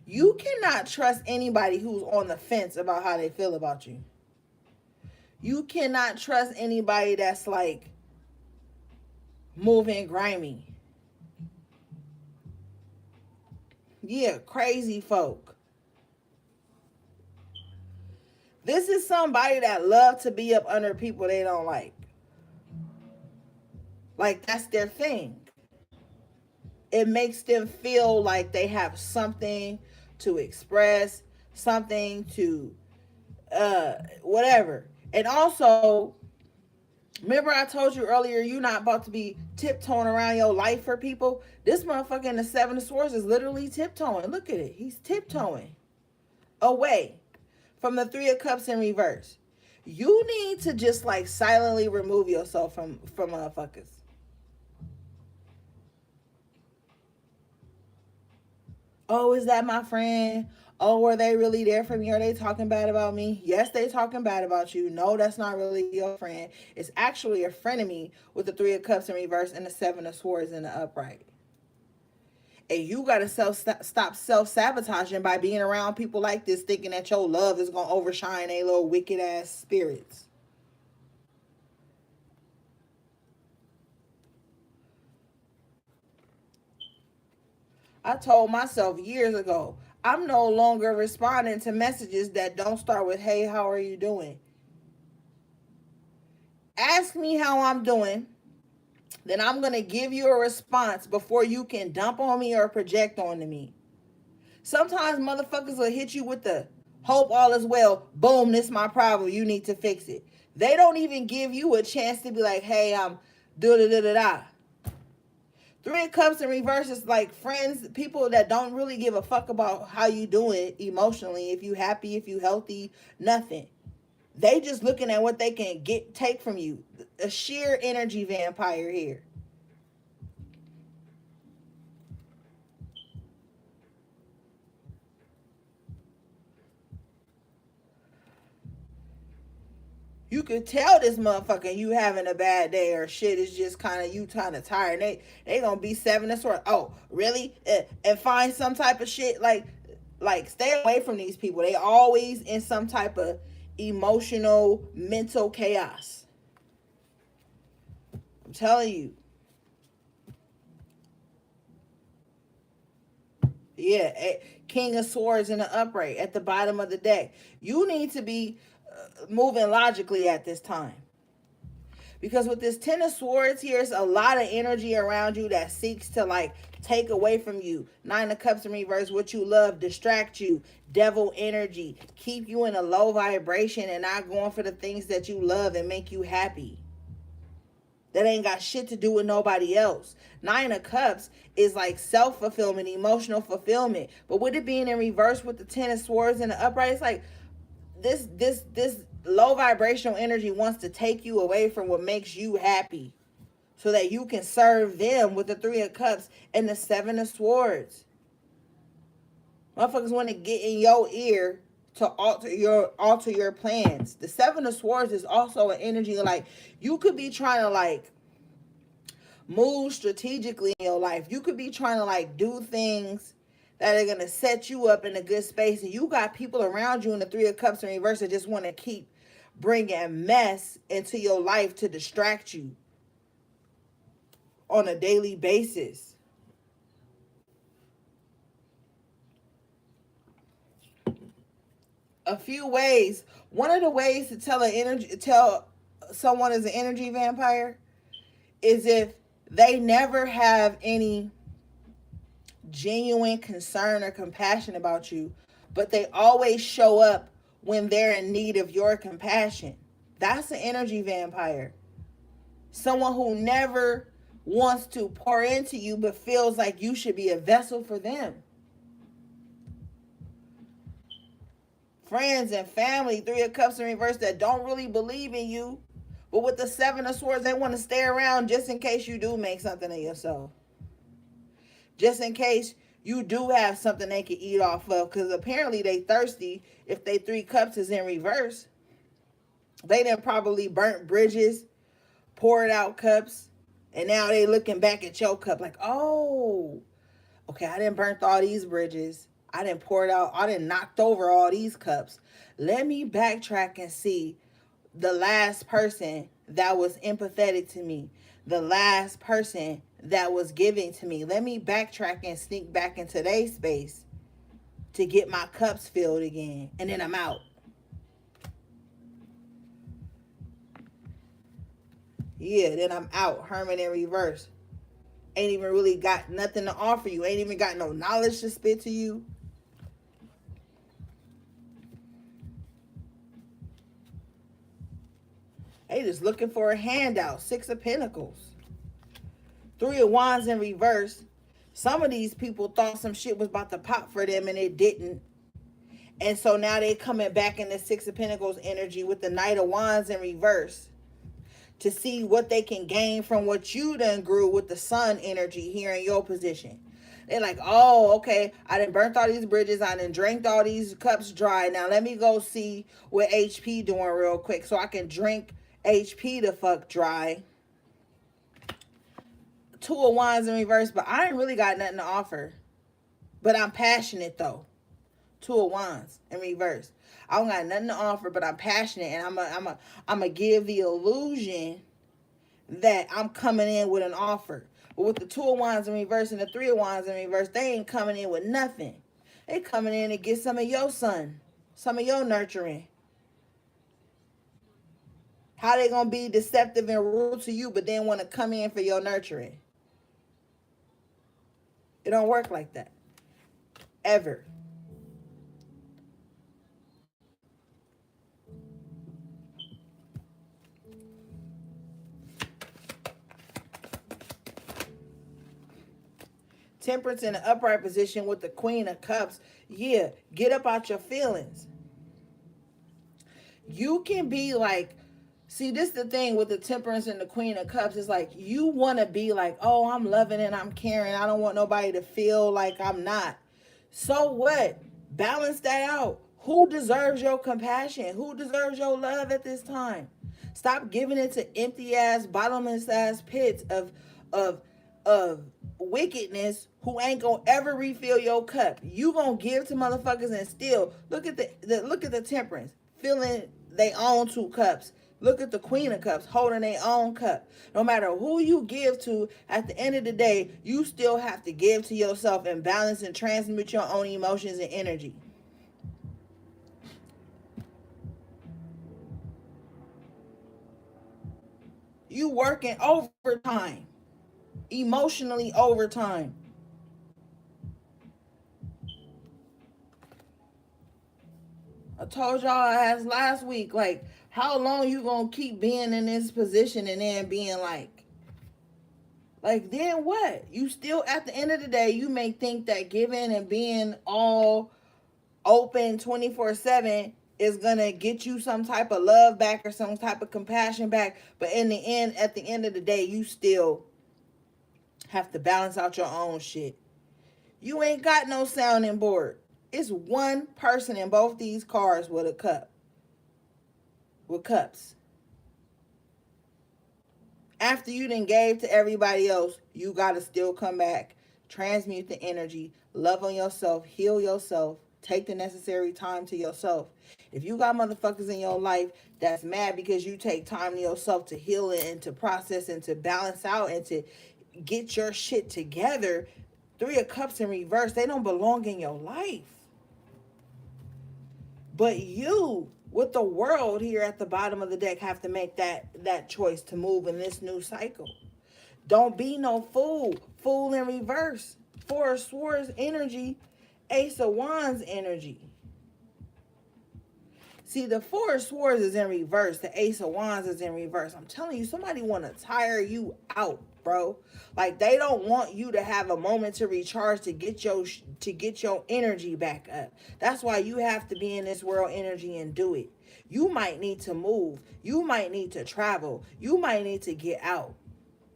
You cannot trust anybody who's on the fence about how they feel about you. You cannot trust anybody that's like moving grimy. Yeah, crazy folk. This is somebody that love to be up under people they don't like. Like, that's their thing. It makes them feel like they have something to express, something to whatever. And also, remember I told you earlier, you're not about to be tiptoeing around your life for people. This motherfucker in the Seven of Swords is literally tiptoeing. Look at it. He's tiptoeing away from the Three of Cups in reverse. You need to just like silently remove yourself from motherfuckers. Oh, is that my friend? Oh, were they really there for me? Are they talking bad about me? Yes, they talking bad about you. No, that's not really your friend. It's actually a frenemy with the Three of Cups in reverse and the Seven of Swords in the upright. And you got to stop self-sabotaging by being around people like this, thinking that your love is going to overshine a little wicked-ass spirits. I told myself years ago, I'm no longer responding to messages that don't start with, hey, how are you doing? Ask me how I'm doing, then I'm going to give you a response before you can dump on me or project onto me. Sometimes motherfuckers will hit you with the hope all is well. Boom, this is my problem. You need to fix it. They don't even give you a chance to be like, hey, I'm da-da-da-da-da. Three of Cups in reverse is like friends, people that don't really give a fuck about how you doing emotionally. If you happy, if you healthy, nothing. They just looking at what they can take from you. A sheer energy vampire here. You could tell this motherfucker you having a bad day or shit is just kind of you kind of tired. They gonna be seven of swords. Oh, really? And find some type of shit like stay away from these people. They always in some type of emotional mental chaos. I'm telling you. Yeah, King of Swords in the upright at the bottom of the deck. You need to be moving logically at this time. Because with this Ten of Swords here, it's a lot of energy around you that seeks to like take away from you. Nine of Cups in reverse, what you love, distract you. Devil energy, keep you in a low vibration and not going for the things that you love and make you happy. That ain't got shit to do with nobody else. Nine of Cups is like self-fulfillment, emotional fulfillment. But with it being in reverse with the Ten of Swords and the upright, it's like this low vibrational energy wants to take you away from what makes you happy so that you can serve them with the Three of Cups and the Seven of Swords. Motherfuckers want to get in your ear to alter your plans. The Seven of Swords is also an energy like you could be trying to like move strategically in your life. You could be trying to like do things that are going to set you up in a good space, and you got people around you in the Three of Cups in reverse that just want to keep bringing mess into your life to distract you on a daily basis. A few ways. One of the ways to tell someone is an energy vampire is if they never have any genuine concern or compassion about you, but they always show up when they're in need of your compassion. That's an energy vampire. Someone who never wants to pour into you but feels like you should be a vessel for them. Friends and family, Three of Cups in reverse that don't really believe in you, but with the Seven of Swords, they want to stay around just in case you do make something of yourself. Just in case you do have something they can eat off of, because apparently they thirsty. If they Three Cups is in reverse, they done probably burnt bridges, poured out cups, and now they looking back at your cup like, oh, okay, I didn't burnt all these bridges. I didn't pour it out. I didn't knocked over all these cups. Let me backtrack and see the last person that was empathetic to me, the last person that was giving to me. Let me backtrack and sneak back into their space to get my cups filled again. And then I'm out. Yeah, then I'm out. Hermit in reverse. Ain't even really got nothing to offer you. Ain't even got no knowledge to spit to you. They just looking for a handout. Six of Pentacles. Three of Wands in reverse. Some of these people thought some shit was about to pop for them and it didn't. And so now they coming back in the Six of Pentacles energy with the Knight of Wands in reverse to see what they can gain from what you done grew with the Sun energy here in your position. They're like, oh, okay, I done burnt all these bridges. I done drank all these cups dry. Now let me go see what HP doing real quick so I can drink HP the fuck dry. Two of Wands in reverse, but I ain't really got nothing to offer. But I'm passionate though. Two of Wands in reverse. I don't got nothing to offer, but I'm passionate, and I'm a give the illusion that I'm coming in with an offer. But with the Two of Wands in reverse and the Three of Wands in reverse, they ain't coming in with nothing. They coming in to get some of your sun, some of your nurturing. How they gonna be deceptive and rude to you, but then want to come in for your nurturing? It don't work like that. Ever. Temperance in the upright position with the Queen of Cups. Yeah, get up out your feelings. You can be like, see, this is the thing with the Temperance and the Queen of Cups. It's like you want to be like, oh, I'm loving and I'm caring. I don't want nobody to feel like I'm not. So what? Balance that out. Who deserves your compassion? Who deserves your love at this time? Stop giving it to empty ass, bottomless ass pits of of wickedness who ain't gonna ever refill your cup. You gonna give to motherfuckers and still look at look at the temperance, filling they own 2 cups. Look at the Queen of Cups holding their own cup. No matter who you give to, at the end of the day, you still have to give to yourself and balance and transmute your own emotions and energy. You working overtime, emotionally overtime. I told y'all as last week, like, how long you gonna keep being in this position and then being like then what? You still at the end of the day, you may think that giving and being all open 24/7 is gonna get you some type of love back or some type of compassion back. But in the end, at the end of the day, you still have to balance out your own shit. You ain't got no sounding board. It's one person in both these cars with a cup. With cups. After you done gave to everybody else, you gotta still come back, transmute the energy, love on yourself, heal yourself, take the necessary time to yourself. If you got motherfuckers in your life that's mad because you take time to yourself to heal it and to process and to balance out and to get your shit together, 3 of Cups in reverse, they don't belong in your life. But you, with the world here at the bottom of the deck, have to make that choice to move in this new cycle. Don't be no fool. Fool in reverse. 4 of Swords energy. Ace of Wands energy. See, the 4 of Swords is in reverse. The Ace of Wands is in reverse. I'm telling you, somebody want to tire you out, bro. Like, they don't want you to have a moment to recharge to get your energy back up. That's why you have to be in this world energy and do it. You might need to move. You might need to travel. You might need to get out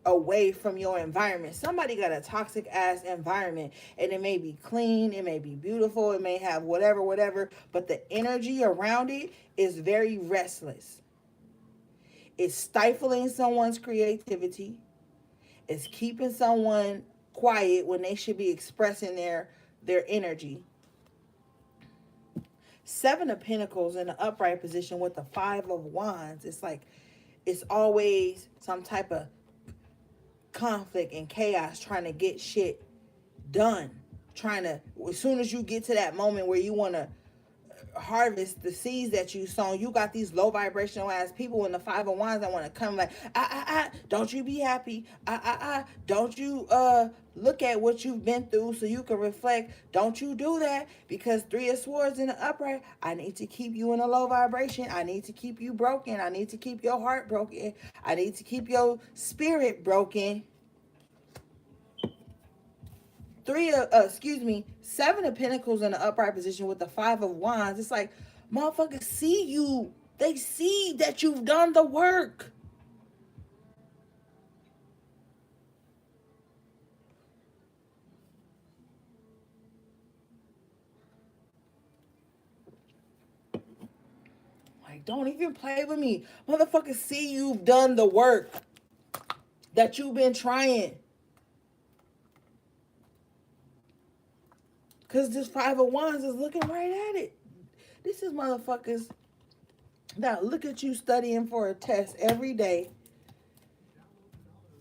away from your environment. Somebody got a toxic ass environment, and it may be clean, it may be beautiful, it may have whatever, but the energy around it is very restless. It's stifling someone's creativity. It's keeping someone quiet when they should be expressing their energy. 7 of Pentacles in the upright position with the 5 of Wands. It's like it's always some type of conflict and chaos trying to get shit done. Trying to, as soon as you get to that moment where you want to harvest the seeds that you sown, you got these low vibrational ass people in the 5 of Wands that want to come like, don't you be happy, don't you look at what you've been through so you can reflect. Don't you do that, because 3 of Swords in the upright, I need to keep you in a low vibration. I need to keep you broken. I need to keep your heart broken. I need to keep your spirit broken. 7 of Pentacles in the upright position with the 5 of Wands. It's like, motherfuckers see you. They see that you've done the work. Like, don't even play with me. Motherfuckers see you've done the work that you've been trying. Because this 5 of Wands is looking right at it. This is motherfuckers that look at you studying for a test every day.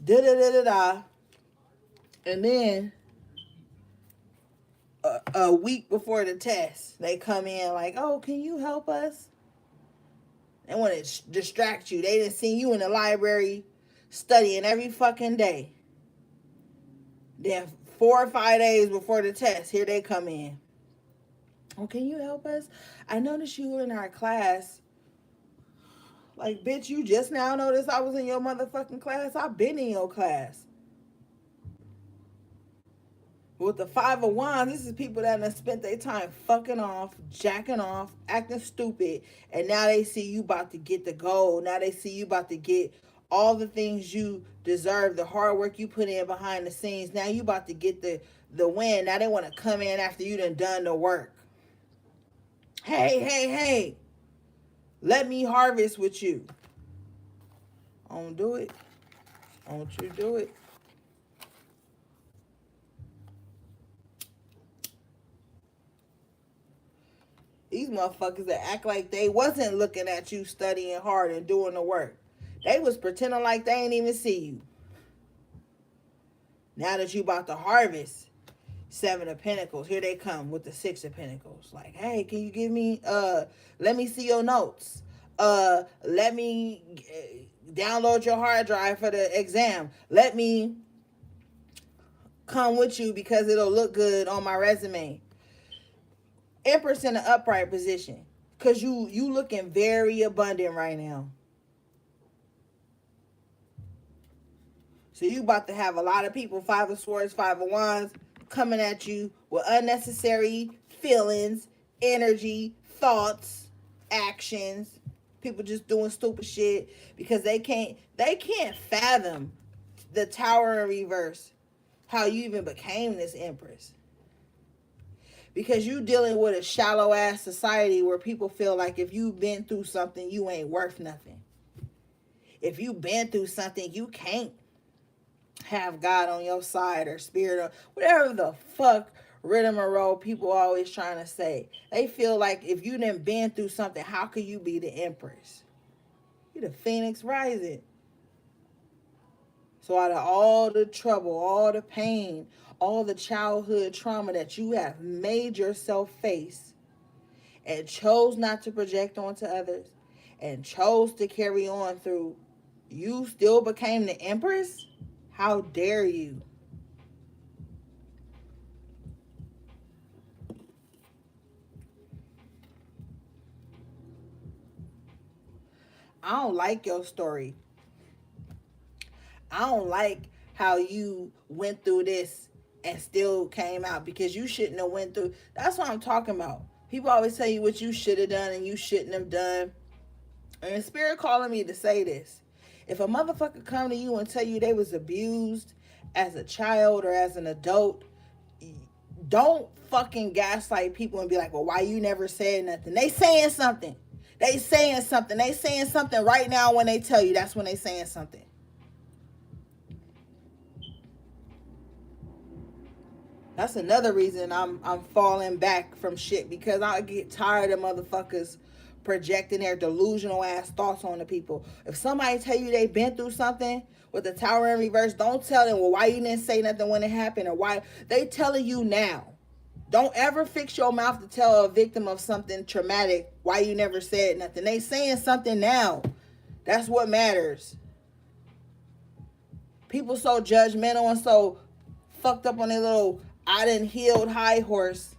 Da-da-da-da-da. And then a week before the test, they come in like, oh, can you help us? They want to distract you. They didn't see you in the library studying every fucking day. Then 4 or 5 days before the test, here they come in. Oh, can you help us? I noticed you were in our class. Like, bitch, you just now noticed I was in your motherfucking class? I've been in your class. With the 5 of Wands, this is people that have spent their time fucking off, jacking off, acting stupid, and now they see you about to get the gold. Now they see you about to get all the things you deserve, the hard work you put in behind the scenes. Now you about to get the win. Now they want to come in after you done the work. Hey, let me harvest with you. Don't do it. Don't you do it. These motherfuckers that act like they wasn't looking at you studying hard and doing the work. They was pretending like they ain't even see you. Now that you about to harvest Seven of Pentacles, here they come with the Six of Pentacles. Like, hey, can you give me, let me see your notes. Let me download your hard drive for the exam. Let me come with you because it'll look good on my resume. Empress in the upright position. Cause you looking very abundant right now. So you about to have a lot of people, Five of Swords, Five of Wands, coming at you with unnecessary feelings, energy, thoughts, actions. People just doing stupid shit because they can't fathom the Tower in reverse. How you even became this Empress. Because you dealing with a shallow ass society where people feel like if you've been through something, you ain't worth nothing. If you've been through something, you can't have God on your side or spirit or whatever the fuck rhythm or roll people always trying to say. They feel like if you done been through something, how could you be the Empress? You the Phoenix rising. So out of all the trouble, all the pain, all the childhood trauma that you have made yourself face and chose not to project onto others and chose to carry on through, you still became the Empress? How dare you? I don't like your story. I don't like how you went through this and still came out because you shouldn't have went through. That's what I'm talking about. People always tell you what you should have done and you shouldn't have done. And spirit calling me to say this. If a motherfucker come to you and tell you they was abused as a child or as an adult, don't fucking gaslight people and be like, well, why you never said nothing? They saying something. They saying something. They saying something right now when they tell you. That's when they saying something. That's another reason I'm falling back from shit because I get tired of motherfuckers projecting their delusional ass thoughts on the people. If somebody tell you they been through something with the Tower in reverse, don't tell them, well, why you didn't say nothing when it happened or why they telling you now. Don't ever fix your mouth to tell a victim of something traumatic why you never said nothing. They saying something now. That's what matters. People so judgmental and so fucked up on their little I done healed high horse,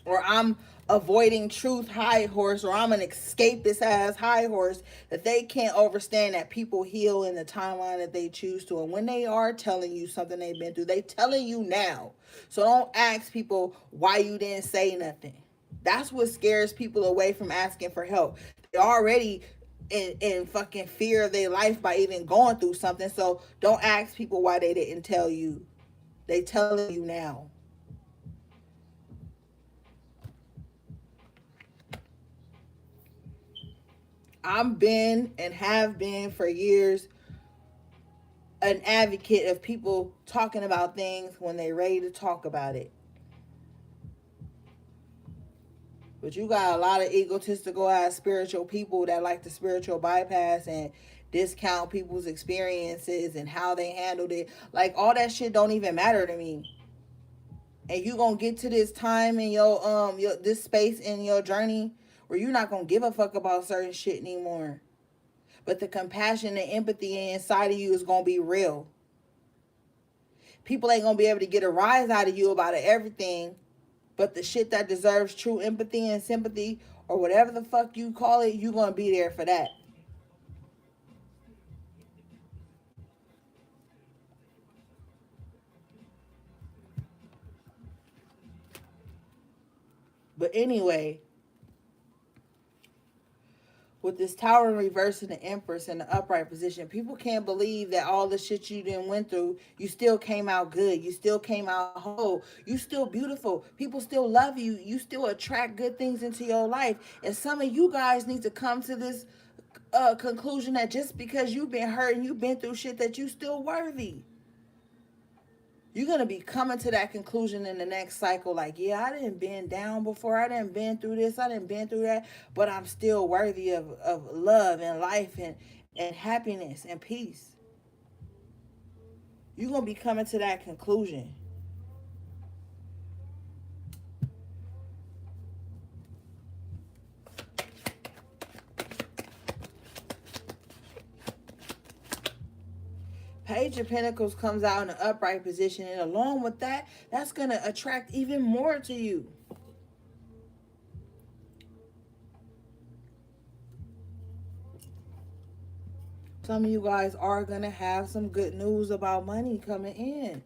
or I'm avoiding truth high horse, or I'm an escapist ass high horse, that they can't understand that people heal in the timeline that they choose to. And when they are telling you something they've been through, they telling you now. So don't ask people why you didn't say nothing. That's what scares people away from asking for help. They're already in fucking fear of their life by even going through something. So don't ask people why they didn't tell you. They telling you now. I've been and have been for years an advocate of people talking about things when they're ready to talk about it. But you got a lot of egotistical ass spiritual people that like the spiritual bypass and discount people's experiences and how they handled it. Like all that shit don't even matter to me. And you gonna get to this time in your this space in your journey where you're not gonna give a fuck about certain shit anymore. But the compassion and empathy inside of you is gonna be real. People ain't gonna be able to get a rise out of you about everything, but the shit that deserves true empathy and sympathy or whatever the fuck you call it, you gonna be there for that. But anyway, with this Tower in reverse and the Empress in the upright position, people can't believe that all the shit you didn't went through, you still came out good. You still came out whole. You still beautiful. People still love you. You still attract good things into your life. And some of you guys need to come to this conclusion that just because you've been hurt and you've been through shit that you still worthy. You're gonna be coming to that conclusion in the next cycle, like, yeah, I didn't been down before, I didn't been through this, I didn't been through that, but I'm still worthy of love and life and happiness and peace. You're gonna be coming to that conclusion. Page of Pentacles comes out in an upright position, and along with that, that's going to attract even more to you. Some of you guys are going to have some good news about money coming in.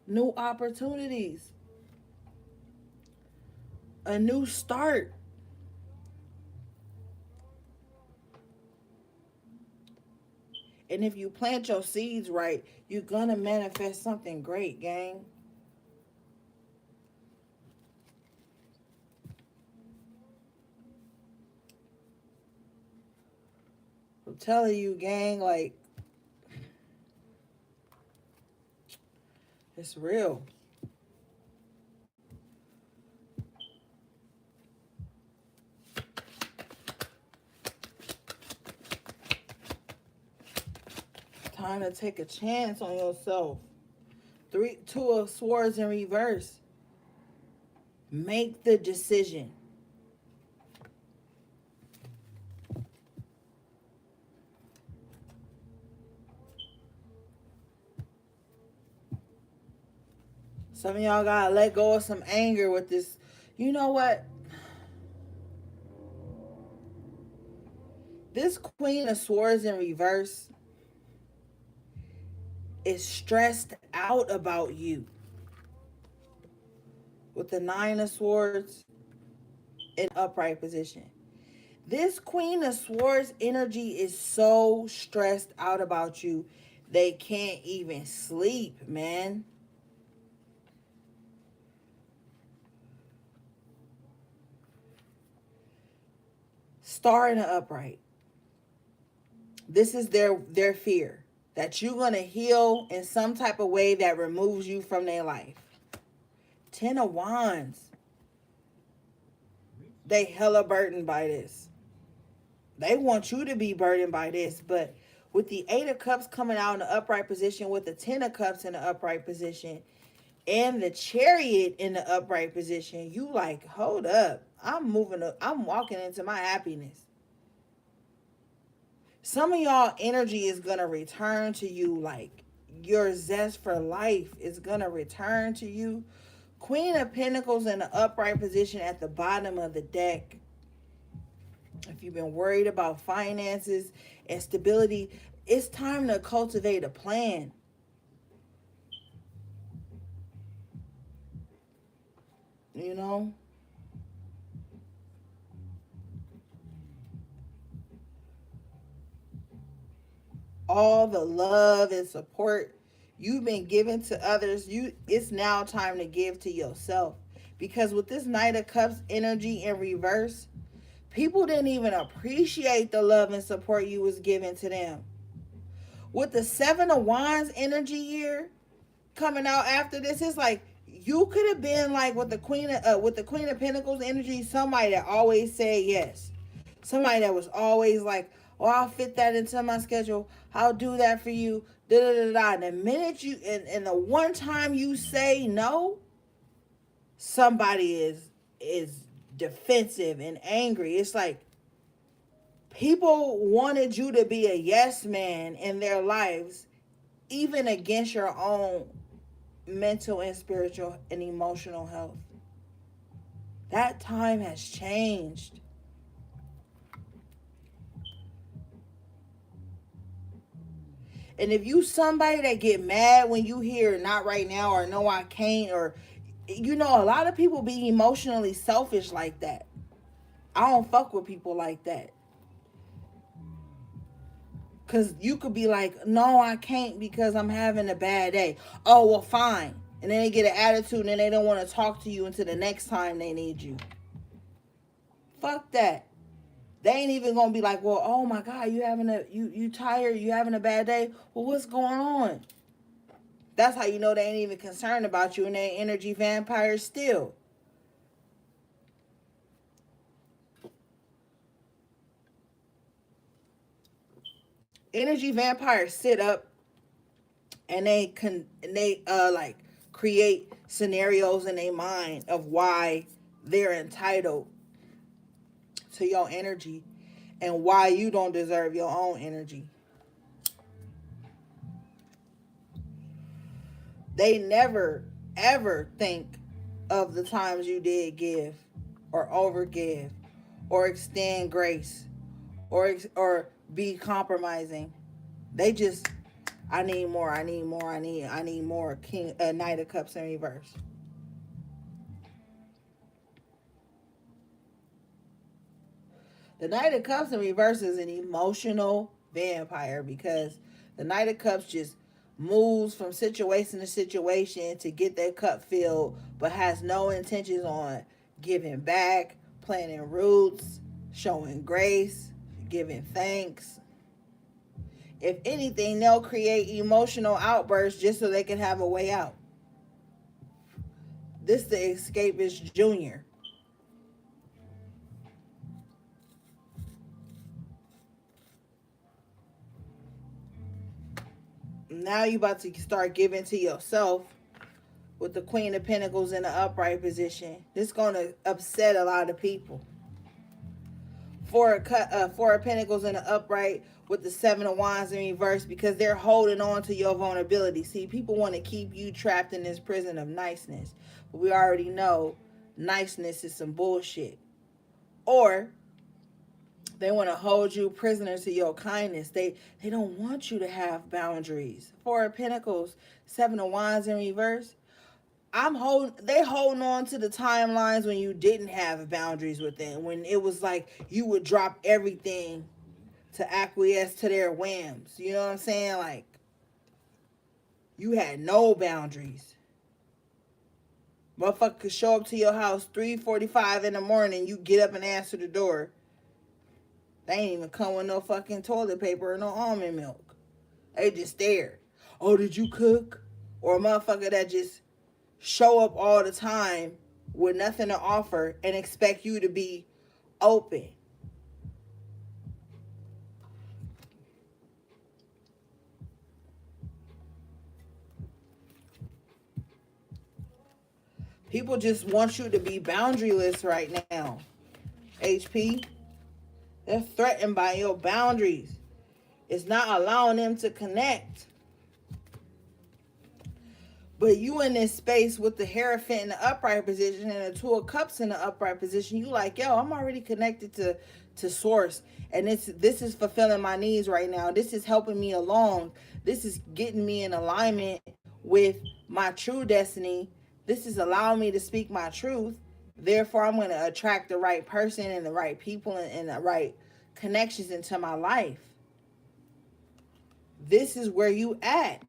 New opportunities. A new start. And if you plant your seeds right, you're going to manifest something great, gang. I'm telling you, gang, like, it's real. Time to take a chance on yourself. Two of Swords in reverse. Make the decision. Some of y'all gotta let go of some anger with this. You know what? This Queen of Swords in reverse is stressed out about you. With the Nine of Swords in upright position. This Queen of Swords energy is so stressed out about you, they can't even sleep, man. Star in the upright. This is their fear. That you're going to heal in some type of way that removes you from their life. Ten of Wands. They hella burdened by this. They want you to be burdened by this. But with the Eight of Cups coming out in the upright position, with the Ten of Cups in the upright position, and the Chariot in the upright position, you like, hold up. I'm walking into my happiness. Some of y'all energy is going to return to you, like your zest for life is going to return to you. Queen of Pentacles in the upright position at the bottom of the deck. If you've been worried about finances and stability, it's time to cultivate a plan. You know? All the love and support you've been giving to others, it's now time to give to yourself. Because with this Knight of Cups energy in reverse, people didn't even appreciate the love and support you was giving to them. With the Seven of Wands energy here coming out after this, it's like you could have been like with the Queen of Pentacles energy, somebody that always said yes. Somebody that was always like, oh, I'll fit that into my schedule. I'll do that for you. Da da da da. And the minute you and the one time you say no, somebody is defensive and angry. It's like people wanted you to be a yes man in their lives, even against your own mental and spiritual and emotional health. That time has changed. And if you somebody that get mad when you hear not right now or no I can't, or you know, a lot of people be emotionally selfish like that. I don't fuck with people like that. Cause you could be like, no, I can't because I'm having a bad day. Oh, well, fine. And then they get an attitude and then they don't want to talk to you until the next time they need you. Fuck that. They ain't even gonna be like, well, oh my God, you tired, you having a bad day. Well, what's going on? That's how you know they ain't even concerned about you, and they energy vampires still. Energy vampires sit up and they like create scenarios in their mind of why they're entitled to your energy and why you don't deserve your own energy. They never ever think of the times you did give or overgive or extend grace or be compromising. They just, I need more, I need more, I need more. King, Knight of Cups in reverse. The Knight of Cups in reverse is an emotional vampire because the Knight of Cups just moves from situation to situation to get their cup filled, but has no intentions on giving back, planting roots, showing grace, giving thanks. If anything, they'll create emotional outbursts just so they can have a way out. This the escapist junior. Now you about to start giving to yourself with the Queen of Pentacles in the upright position. This is gonna upset a lot of people. Four of Pentacles in the upright with the Seven of Wands in reverse because they're holding on to your vulnerability. See, people want to keep you trapped in this prison of niceness, but we already know niceness is some bullshit. Or they want to hold you prisoner to your kindness. They don't want you to have boundaries. Four of Pentacles, Seven of Wands in reverse. They holding on to the timelines when you didn't have boundaries with them. When it was like you would drop everything to acquiesce to their whims. You know what I'm saying? Like you had no boundaries. Motherfucker could show up to your house 3:45 in the morning. You get up and answer the door. They ain't even come with no fucking toilet paper or no almond milk. They just there. Oh, did you cook? Or a motherfucker that just show up all the time with nothing to offer and expect you to be open. People just want you to be boundaryless right now. HP, they're threatened by your boundaries. It's not allowing them to connect. But you in this space with the Hierophant in the upright position and the Two of Cups in the upright position, you like, yo, I'm already connected to source. And this is fulfilling my needs right now. This is helping me along. This is getting me in alignment with my true destiny. This is allowing me to speak my truth. Therefore, I'm going to attract the right person and the right people and the right connections into my life. This is where you at.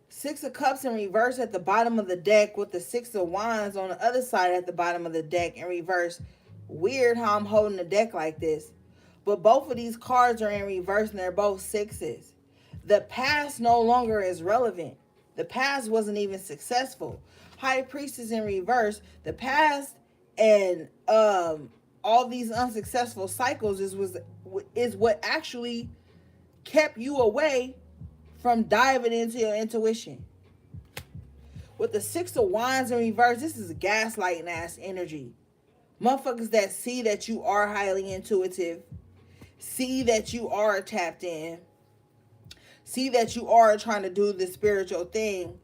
Six of Cups in reverse at the bottom of the deck with the Six of Wands on the other side at the bottom of the deck in reverse. Weird how I'm holding the deck like this. But both of these cards are in reverse and they're both sixes. The past no longer is relevant. The past wasn't even successful. High Priestess in reverse. The past and all these unsuccessful cycles is what actually kept you away from diving into your intuition. With the Six of Wands in reverse, this is a gaslighting ass energy. Motherfuckers that see that you are highly intuitive, see that you are tapped in, see that you are trying to do the spiritual thing,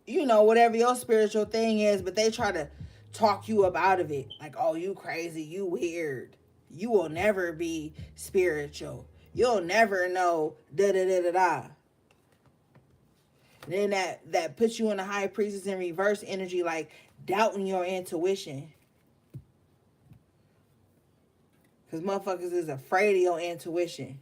you know, whatever your spiritual thing is, but they try to talk you up out of it. Like, oh, you crazy, you weird. You will never be spiritual. You'll never know da da da da da. Then that puts you in the High Priestess in reverse energy, like doubting your intuition. Because motherfuckers is afraid of your intuition.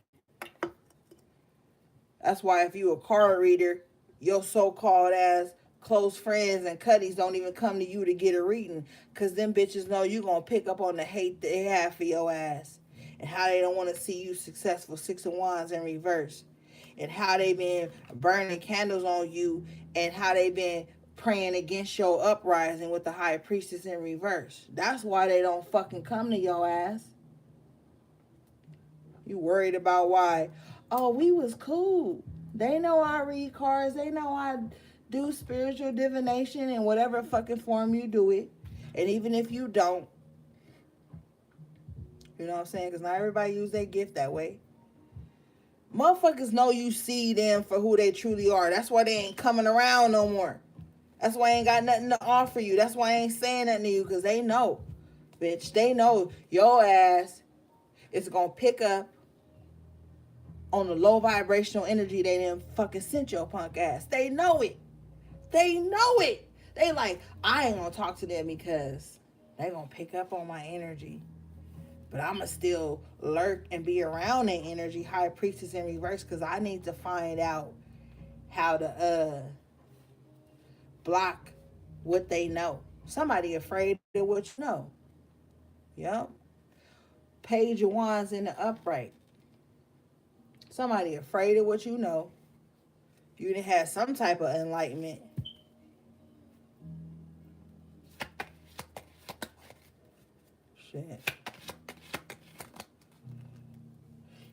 That's why if you a card reader, your so-called ass close friends and cutties don't even come to you to get a reading, because them bitches know you going to pick up on the hate they have for your ass and how they don't want to see you successful. Six of Wands in reverse. And how they been burning candles on you, and how they been praying against your uprising with the High Priestess in reverse. That's why they don't fucking come to your ass. You worried about why? Oh, we was cool. They know I read cards. They know I do spiritual divination in whatever fucking form you do it. And even if you don't, you know what I'm saying? Because not everybody use their gift that way. Motherfuckers know you see them for who they truly are. That's why they ain't coming around no more. That's why I ain't got nothing to offer you. That's why I ain't saying nothing to you, because they know. Bitch, they know your ass is going to pick up on the low vibrational energy they done fucking sent your punk ass. They know it. They know it. They like, I ain't going to talk to them because they going to pick up on my energy. But I'm going to still lurk and be around that energy, High Priestess in reverse, because I need to find out how to block what they know. Somebody afraid of what you know. Yep. Page of Wands in the upright. Somebody afraid of what you know. You didn't have some type of enlightenment. Shit.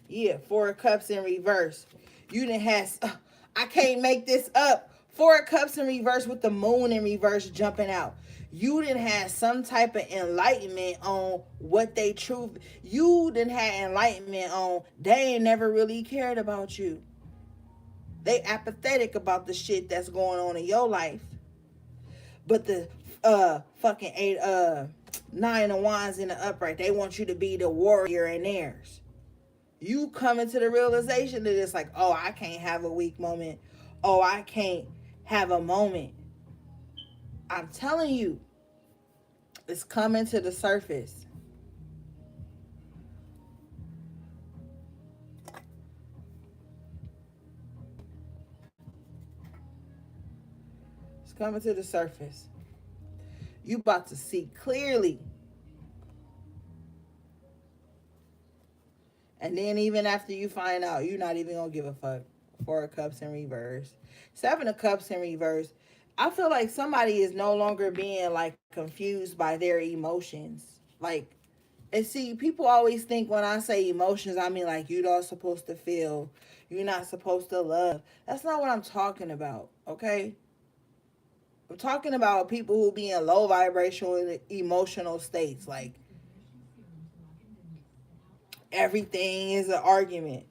Yeah, Four of Cups in reverse. You didn't have... I can't make this up. Four of Cups in reverse with the moon in reverse jumping out. You didn't have some type of enlightenment on what they truth. You didn't have enlightenment on they ain't never really cared about you. They apathetic about the shit that's going on in your life. But the fucking Nine of Wands in the upright, they want you to be the warrior in theirs. You come into the realization that it's like, oh, I can't have a weak moment. Oh, I can't have a moment. I'm telling you, it's coming to the surface. It's coming to the surface. You about to see clearly. And then even after you find out, you're not even going to give a fuck. Four of Cups in reverse. Seven of Cups in reverse. I feel like somebody is no longer being like confused by their emotions. Like, and see, people always think when I say emotions, I mean like you're not supposed to feel. You're not supposed to love. That's not what I'm talking about, okay? I'm talking about people who be in low vibrational emotional states. Like, everything is an argument.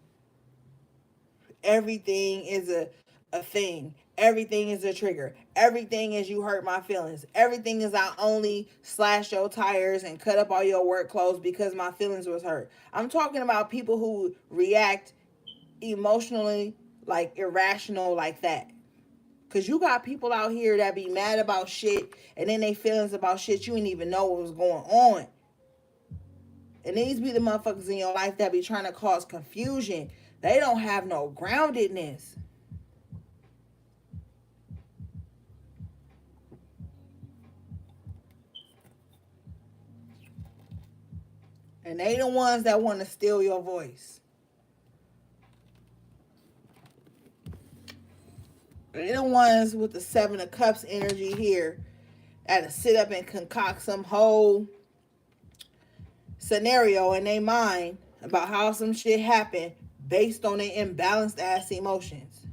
Everything is a thing. Everything is a trigger. Everything is you hurt my feelings. Everything is I only slashed your tires and cut up all your work clothes because my feelings was hurt. I'm talking about people who react emotionally, like irrational like that. Because you got people out here that be mad about shit and then they feelings about shit you didn't even know what was going on. And these be the motherfuckers in your life that be trying to cause confusion. They don't have no groundedness. And they the ones that want to steal your voice. They the ones with the Seven of Cups energy here that sit up and concoct some whole scenario in their mind about how some shit happened based on their imbalanced ass emotions.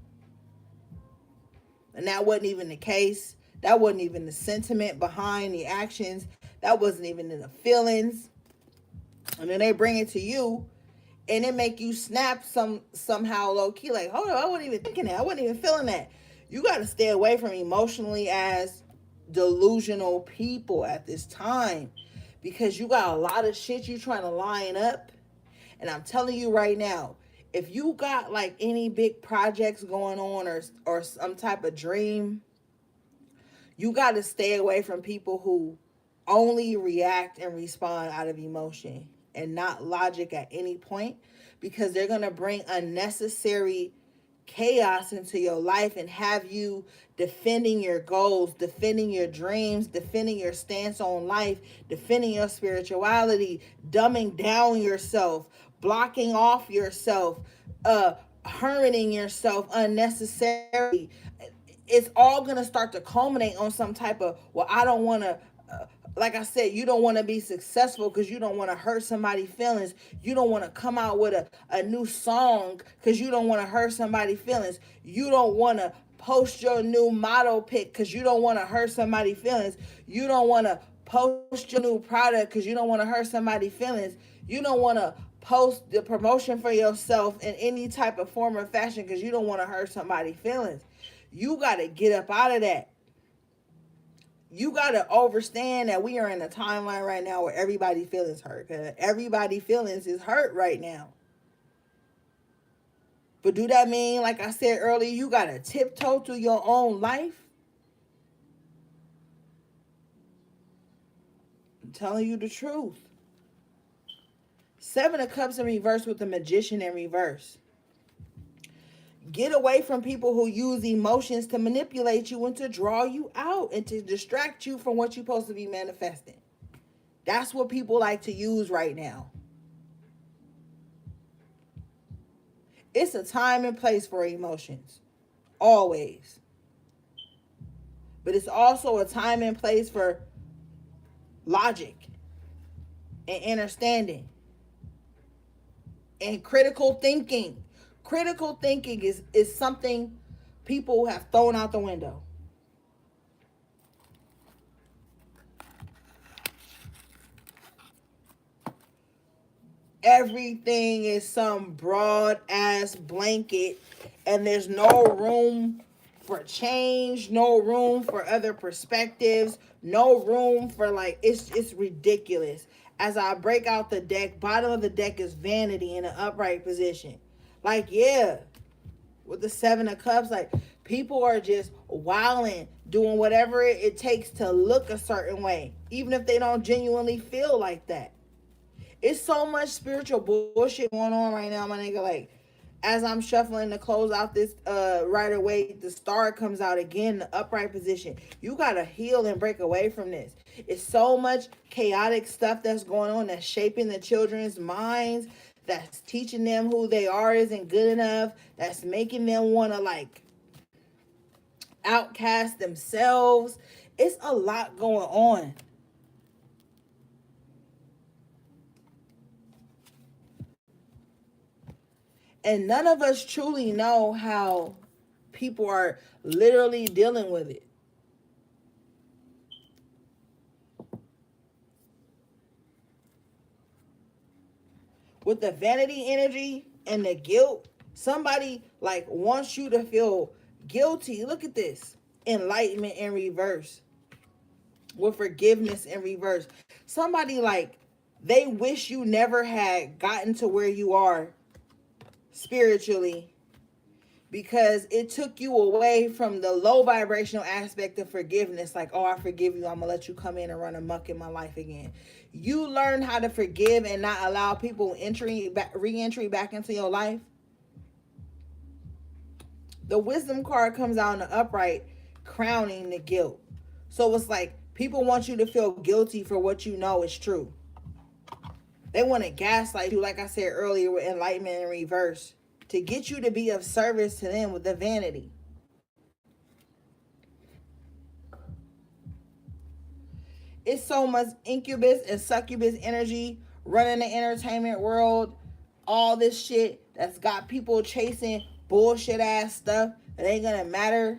And that wasn't even the case. That wasn't even the sentiment behind the actions. That wasn't even in the feelings. And then they bring it to you and it make you snap somehow low key, like, hold on, I wasn't even thinking that. I wasn't even feeling that. You got to stay away from emotionally as delusional people at this time, because you got a lot of shit you trying to line up. And I'm telling you right now, if you got like any big projects going on or some type of dream, you got to stay away from people who only react and respond out of emotion and not logic at any point, because they're going to bring unnecessary chaos into your life and have you defending your goals, defending your dreams, defending your stance on life, defending your spirituality, dumbing down yourself, blocking off yourself, hurting yourself unnecessarily. It's all going to start to culminate on some type of, well, I don't want to, like I said, you don't want to be successful because you don't want to hurt somebody's feelings. You don't want to come out with a new song because you don't want to hurt somebody's feelings. You don't want to post your new model pic because you don't want to hurt somebody's feelings. You don't want to post your new product because you don't want to hurt somebody's feelings. You don't want to post the promotion for yourself in any type of form or fashion because you don't want to hurt somebody's feelings. You got to get up out of that. You got to understand that we are in a timeline right now where everybody feelings hurt. Everybody feelings is hurt right now. But do that mean, like I said earlier, you got to tiptoe through your own life? I'm telling you the truth. Seven of Cups in reverse with the Magician in reverse. Get away from people who use emotions to manipulate you and to draw you out and to distract you from what you're supposed to be manifesting. That's what people like to use right now. It's a time and place for emotions. Always. But it's also a time and place for logic and understanding and critical thinking. Critical thinking is something people have thrown out the window. Everything is some broad ass blanket, and there's no room for change, no room for other perspectives, no room for, like, it's ridiculous. As I break out the deck, bottom of the deck is vanity in an upright position. Like, yeah, with the Seven of Cups, like, people are just wilding, doing whatever it takes to look a certain way, even if they don't genuinely feel like that. It's so much spiritual bullshit going on right now, my nigga. Like, as I'm shuffling to close out this right away, the star comes out again, the upright position. You gotta heal and break away from this. It's so much chaotic stuff that's going on that's shaping the children's minds, that's teaching them who they are isn't good enough, that's making them want to, like, outcast themselves. It's a lot going on. And none of us truly know how people are literally dealing with it. With the vanity energy and the guilt, somebody, like, wants you to feel guilty. Look at this. Enlightenment in reverse. With forgiveness in reverse. Somebody, like, they wish you never had gotten to where you are spiritually, because it took you away from the low vibrational aspect of forgiveness. Like, oh, I forgive you, I'm gonna let you come in and run amok in my life again. You learn how to forgive and not allow people re-entry back into your life. The Wisdom card comes out in the upright, crowning the guilt. So it's like people want you to feel guilty for what you know is true. They want to gaslight you, like I said earlier, with enlightenment in reverse, to get you to be of service to them with the vanity. It's so much incubus and succubus energy running the entertainment world. All this shit that's got people chasing bullshit ass stuff that ain't gonna matter.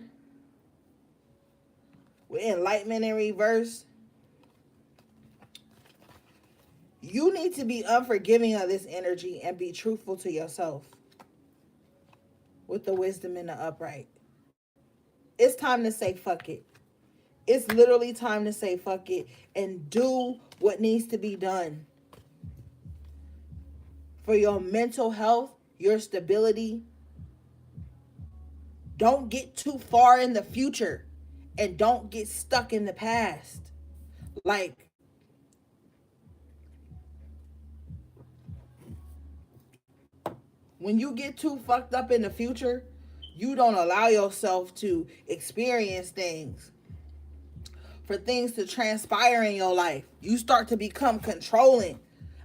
With enlightenment in reverse, you need to be unforgiving of this energy and be truthful to yourself. With the Wisdom in the upright, it's time to say fuck it. It's literally time to say fuck it and do what needs to be done for your mental health, your stability. Don't get too far in the future and don't get stuck in the past. Like, when you get too fucked up in the future, You don't allow yourself to experience things, for things to transpire in your life. You start to become controlling.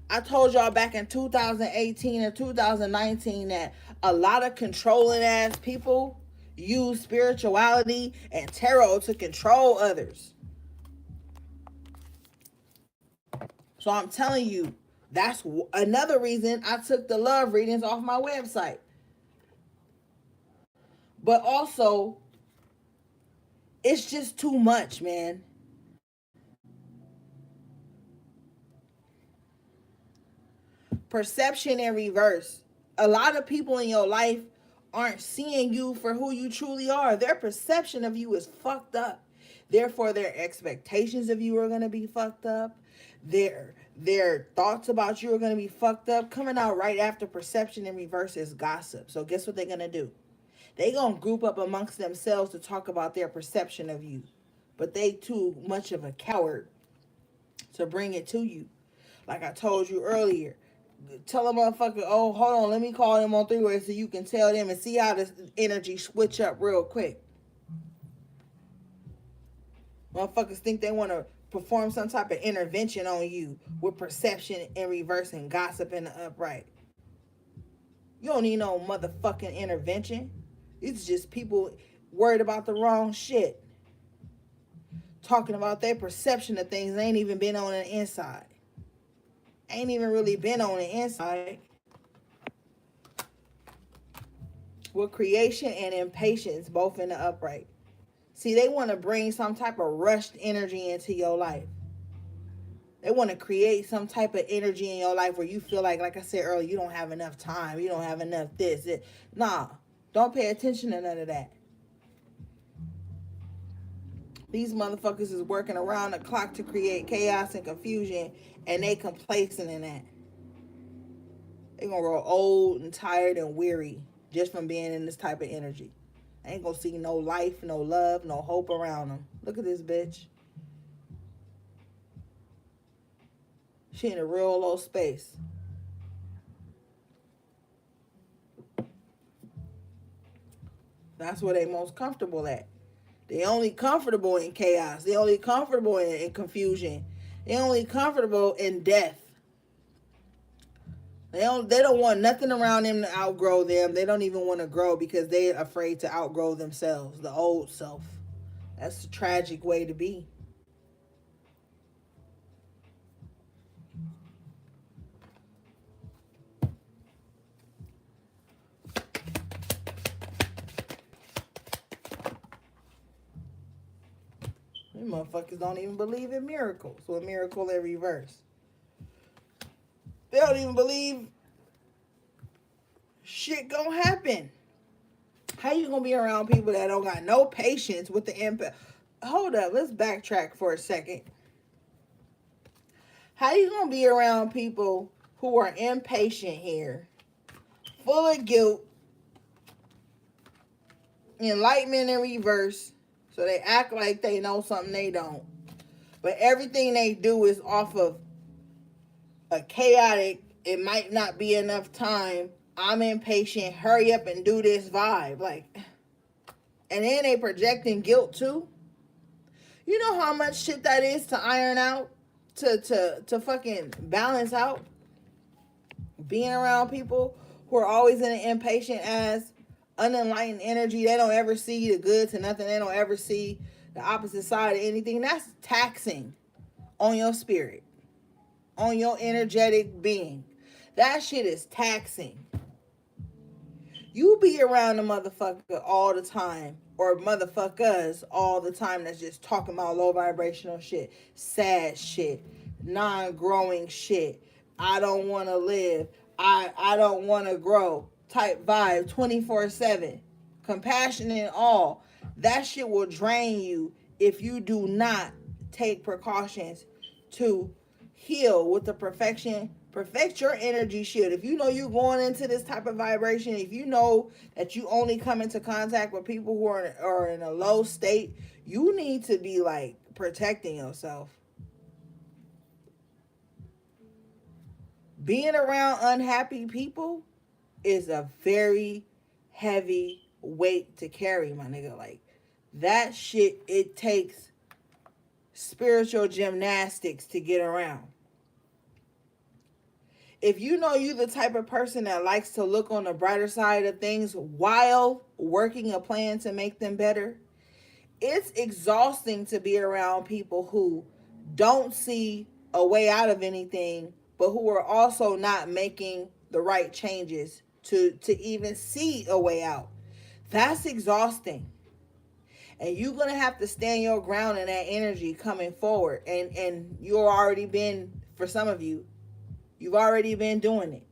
I told y'all back in 2018 or 2019 that a lot of controlling ass people use spirituality and tarot to control others. So I'm telling you, that's another reason I took the love readings off my website. But also, it's just too much, man. Perception in reverse. A lot of people in your life aren't seeing you for who you truly are. Their perception of you is fucked up. Therefore, their expectations of you are going to be fucked up. Their thoughts about you are going to be fucked up. Coming out right after perception in reverse is gossip. So guess what they're going to do? They going to group up amongst themselves to talk about their perception of you. But they too much of a coward to bring it to you. Like I told you earlier, tell a motherfucker, oh, hold on, let me call them on three-way so you can tell them, and see how this energy switch up real quick. Motherfuckers think they want to perform some type of intervention on you with perception in reverse and gossip in the upright. You don't need no motherfucking intervention. It's just people worried about the wrong shit. Talking about their perception of things they ain't even been on the inside. Ain't even really been on the inside. With creation and impatience both in the upright. See, they want to bring some type of rushed energy into your life. They want to create some type of energy in your life where you feel like I said earlier, you don't have enough time. You don't have enough this. Nah, don't pay attention to none of that. These motherfuckers is working around the clock to create chaos and confusion, and they complacent in that. They gonna grow old and tired and weary just from being in this type of energy. I ain't gonna see no life, no love, no hope around them. Look at this bitch. She in a real low space. That's where they most comfortable at. They only comfortable in chaos. They only comfortable in confusion. They only comfortable in death. They don't want nothing around them to outgrow them. They don't even want to grow because they're afraid to outgrow themselves, the old self. That's a tragic way to be. These motherfuckers don't even believe in miracles. So a miracle in reverse. They don't even believe shit gonna happen. How you gonna be around people that don't got no patience with the impact? Hold up, let's backtrack for a second. How you gonna be around people who are impatient here, full of guilt, enlightenment in reverse, so they act like they know something they don't, but everything they do is off of a chaotic, it might not be enough time, I'm impatient, hurry up and do this vibe. Like, and then they projecting guilt too. You know how much shit that is to iron out, to fucking balance out? Being around people who are always in an impatient ass, unenlightened energy. They don't ever see the good to nothing. They don't ever see the opposite side of anything. That's taxing on your spirit, on your energetic being. That shit is taxing. You be around a motherfucker all the time, or motherfuckers all the time that's just talking about low vibrational shit, sad shit, non-growing shit. I don't want to live. I don't want to grow type vibe 24/7. Compassion and all. That shit will drain you if you do not take precautions to heal with the perfection. Perfect your energy shield. If you know you're going into this type of vibration, if you know that you only come into contact with people who are in a low state, you need to be like protecting yourself. Being around unhappy people is a very heavy weight to carry, my nigga. Like, that shit, it takes spiritual gymnastics to get around. If you know you the type of person that likes to look on the brighter side of things while working a plan to make them better, it's exhausting to be around people who don't see a way out of anything, but who are also not making the right changes to even see a way out. That's exhausting. And you're gonna have to stand your ground in that energy coming forward. And you've already been, for some of you, you've already been doing it.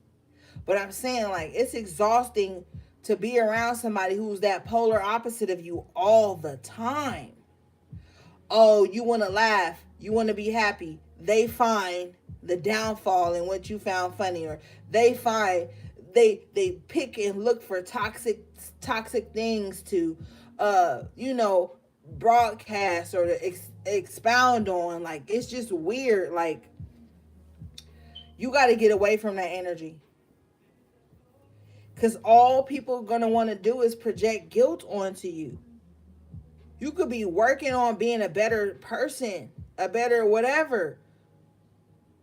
But I'm saying, like, it's exhausting to be around somebody who's that polar opposite of you all the time. Oh, you want to laugh, you want to be happy. They find the downfall in what you found funny, or they find they pick and look for toxic things to broadcast or to expound on. Like, it's just weird. Like, you got to get away from that energy. Because all people are going to want to do is project guilt onto you. You could be working on being a better person, a better whatever.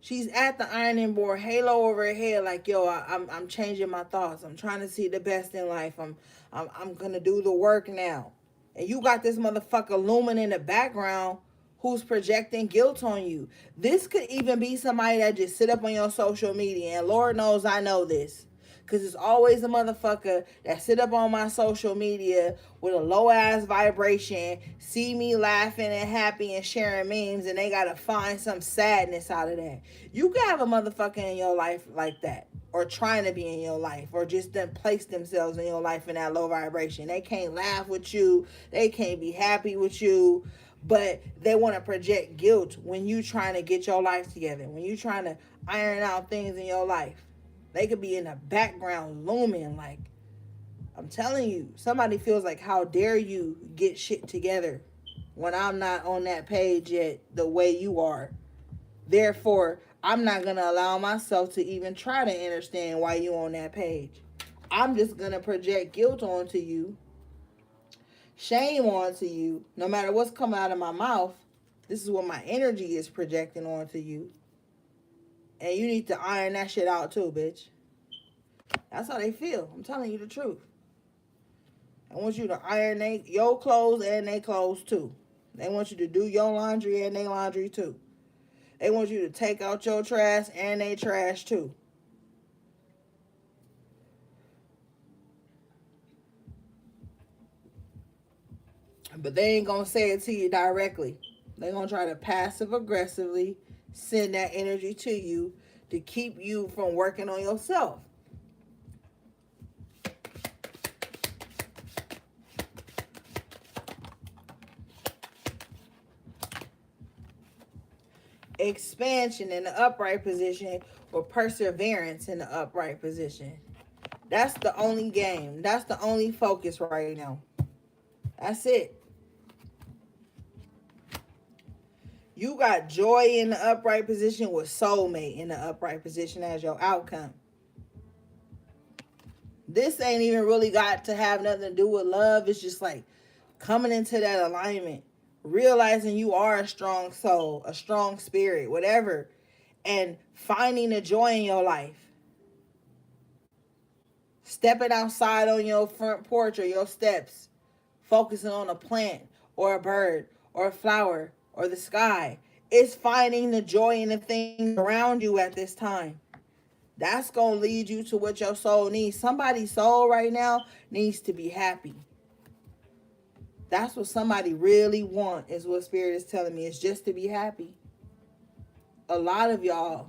She's at the ironing board, halo over her head, like, yo, I'm changing my thoughts. I'm trying to see the best in life. I'm going to do the work now. And you got this motherfucker looming in the background who's projecting guilt on you. This could even be somebody that just sit up on your social media. And Lord knows I know this. Because it's always a motherfucker that sit up on my social media with a low-ass vibration, see me laughing and happy and sharing memes, and they got to find some sadness out of that. You can have a motherfucker in your life like that, or trying to be in your life, or just then place themselves in your life in that low vibration. They can't laugh with you. They can't be happy with you. But they want to project guilt when you trying to get your life together, when you trying to iron out things in your life. They could be in the background looming. Like, I'm telling you, somebody feels like, how dare you get shit together when I'm not on that page yet the way you are. Therefore, I'm not going to allow myself to even try to understand why you on that page. I'm just going to project guilt onto you, shame onto you. No matter what's coming out of my mouth, this is what my energy is projecting onto you. And you need to iron that shit out too, bitch. That's how they feel. I'm telling you the truth. I want you to iron your clothes and their clothes too. They want you to do your laundry and their laundry too. They want you to take out your trash and their trash too. But they ain't going to say it to you directly. They're going to try to passive aggressively send that energy to you to keep you from working on yourself. Expansion in the upright position, or perseverance in the upright position. That's the only game. That's the only focus right now. That's it. You got joy in the upright position with soulmate in the upright position as your outcome. This ain't even really got to have nothing to do with love. It's just like coming into that alignment, realizing you are a strong soul, a strong spirit, whatever, and finding the joy in your life. Stepping outside on your front porch or your steps, focusing on a plant or a bird or a flower or the sky. It's finding the joy in the things around you at this time. That's going to lead you to what your soul needs. Somebody's soul right now needs to be happy. That's what somebody really want, is what Spirit is telling me. It's just to be happy. A lot of y'all,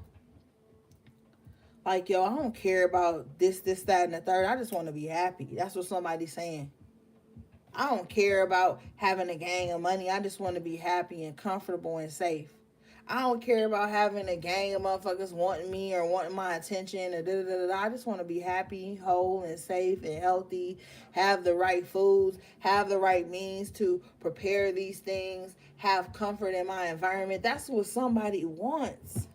like, yo, I don't care about this, that, and the third. I just want to be happy. That's what somebody's saying. I don't care about having a gang of money. I just want to be happy and comfortable and safe. I don't care about having a gang of motherfuckers wanting me or wanting my attention or da-da-da-da. I just want to be happy, whole, and safe and healthy, have the right foods, have the right means to prepare these things, have comfort in my environment. That's what somebody wants.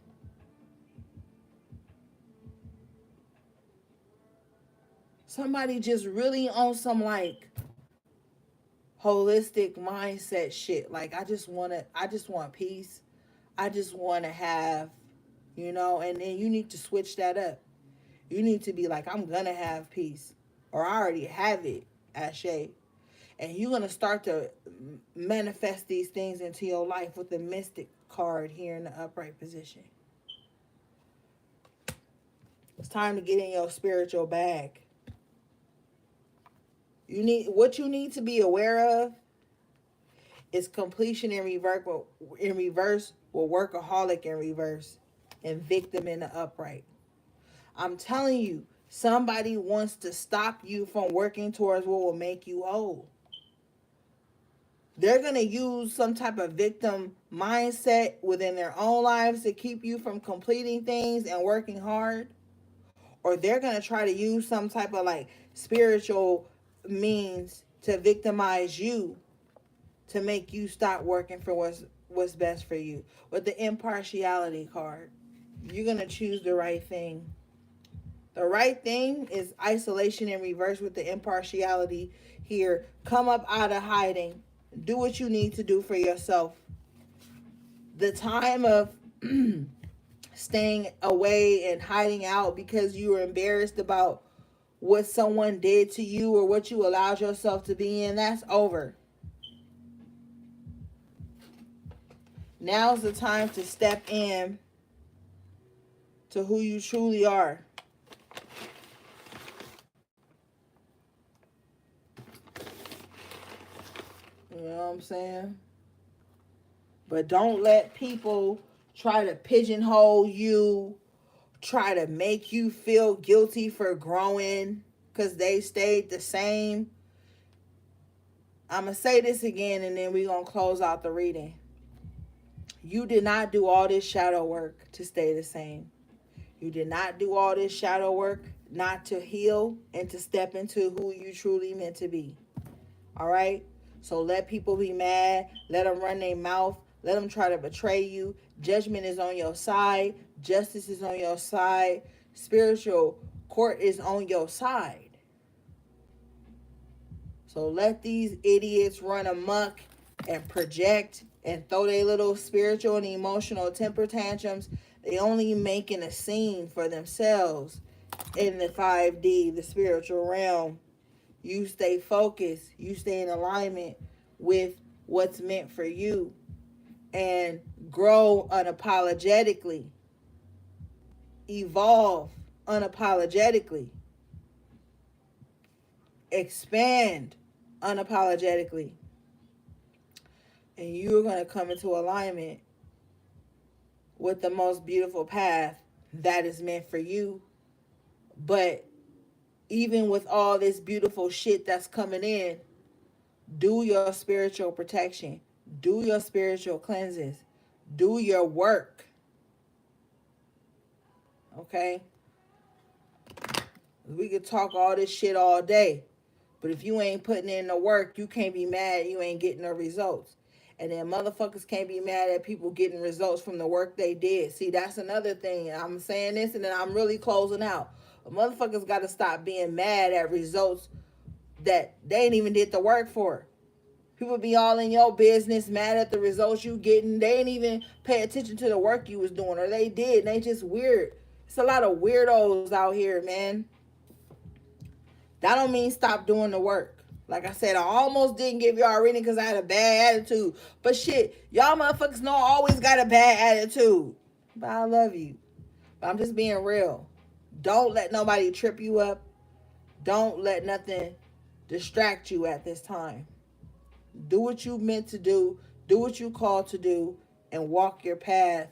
Somebody just really on some, like, holistic mindset shit. Like I just want peace. I just want to have, and then you need to switch that up. You need to be like, I'm gonna have peace, or I already have it, Ashe. And you're gonna start to manifest these things into your life with the Mystic card here in the upright position. It's time to get in your spiritual bag. What you need to be aware of is completion in reverse. Will workaholic in reverse, and victim in the upright. I'm telling you, somebody wants to stop you from working towards what will make you whole. They're going to use some type of victim mindset within their own lives to keep you from completing things and working hard. Or they're going to try to use some type of like spiritual means to victimize you to make you stop working for what's best for you. With the impartiality card, you're going to choose the right thing. The right thing is isolation in reverse with the impartiality here. Come up out of hiding. Do what you need to do for yourself. The time of staying away and hiding out because you were embarrassed about what someone did to you or what you allowed yourself to be in, that's over. Now's the time to step in to who you truly are. You know what I'm saying? But don't let people try to pigeonhole you, try to make you feel guilty for growing because they stayed the same. I'm going to say this again and then we're going to close out the reading. You did not do all this shadow work to stay the same. You did not do all this shadow work not to heal and to step into who you truly meant to be. All right? So let people be mad. Let them run their mouth. Let them try to betray you. Judgment is on your side. Justice is on your side. Spiritual court is on your side. So let these idiots run amok and project and throw their little spiritual and emotional temper tantrums. They only making a scene for themselves in the 5D, the spiritual realm. You stay focused. You stay in alignment with what's meant for you and grow unapologetically. Evolve unapologetically. Expand unapologetically. And you're going to come into alignment with the most beautiful path that is meant for you. But even with all this beautiful shit that's coming in, do your spiritual protection. Do your spiritual cleanses. Do your work. Okay? We could talk all this shit all day. But if you ain't putting in the work, you can't be mad you ain't getting the results. And then motherfuckers can't be mad at people getting results from the work they did. See, that's another thing. I'm saying this and then I'm really closing out. But motherfuckers got to stop being mad at results that they ain't even did the work for. People be all in your business, mad at the results you getting. They ain't even pay attention to the work you was doing. Or they did, and they just weird. It's a lot of weirdos out here, man. That don't mean stop doing the work. Like I said, I almost didn't give y'all a reading because I had a bad attitude. But shit, y'all motherfuckers know I always got a bad attitude. But I love you. But I'm just being real. Don't let nobody trip you up. Don't let nothing distract you at this time. Do what you meant to do. Do what you called to do. And walk your path.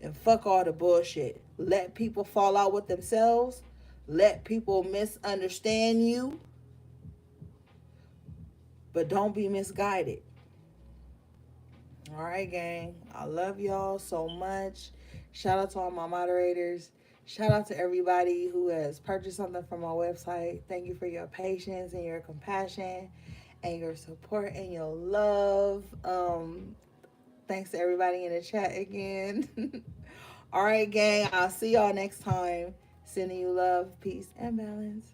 And fuck all the bullshit. Let people fall out with themselves. Let people misunderstand you. But don't be misguided. All right, gang. I love y'all so much. Shout out to all my moderators. Shout out to everybody who has purchased something from my website. Thank you for your patience and your compassion and your support and your love. Thanks to everybody in the chat again. All right, gang. I'll see y'all next time. Sending you love, peace, and balance.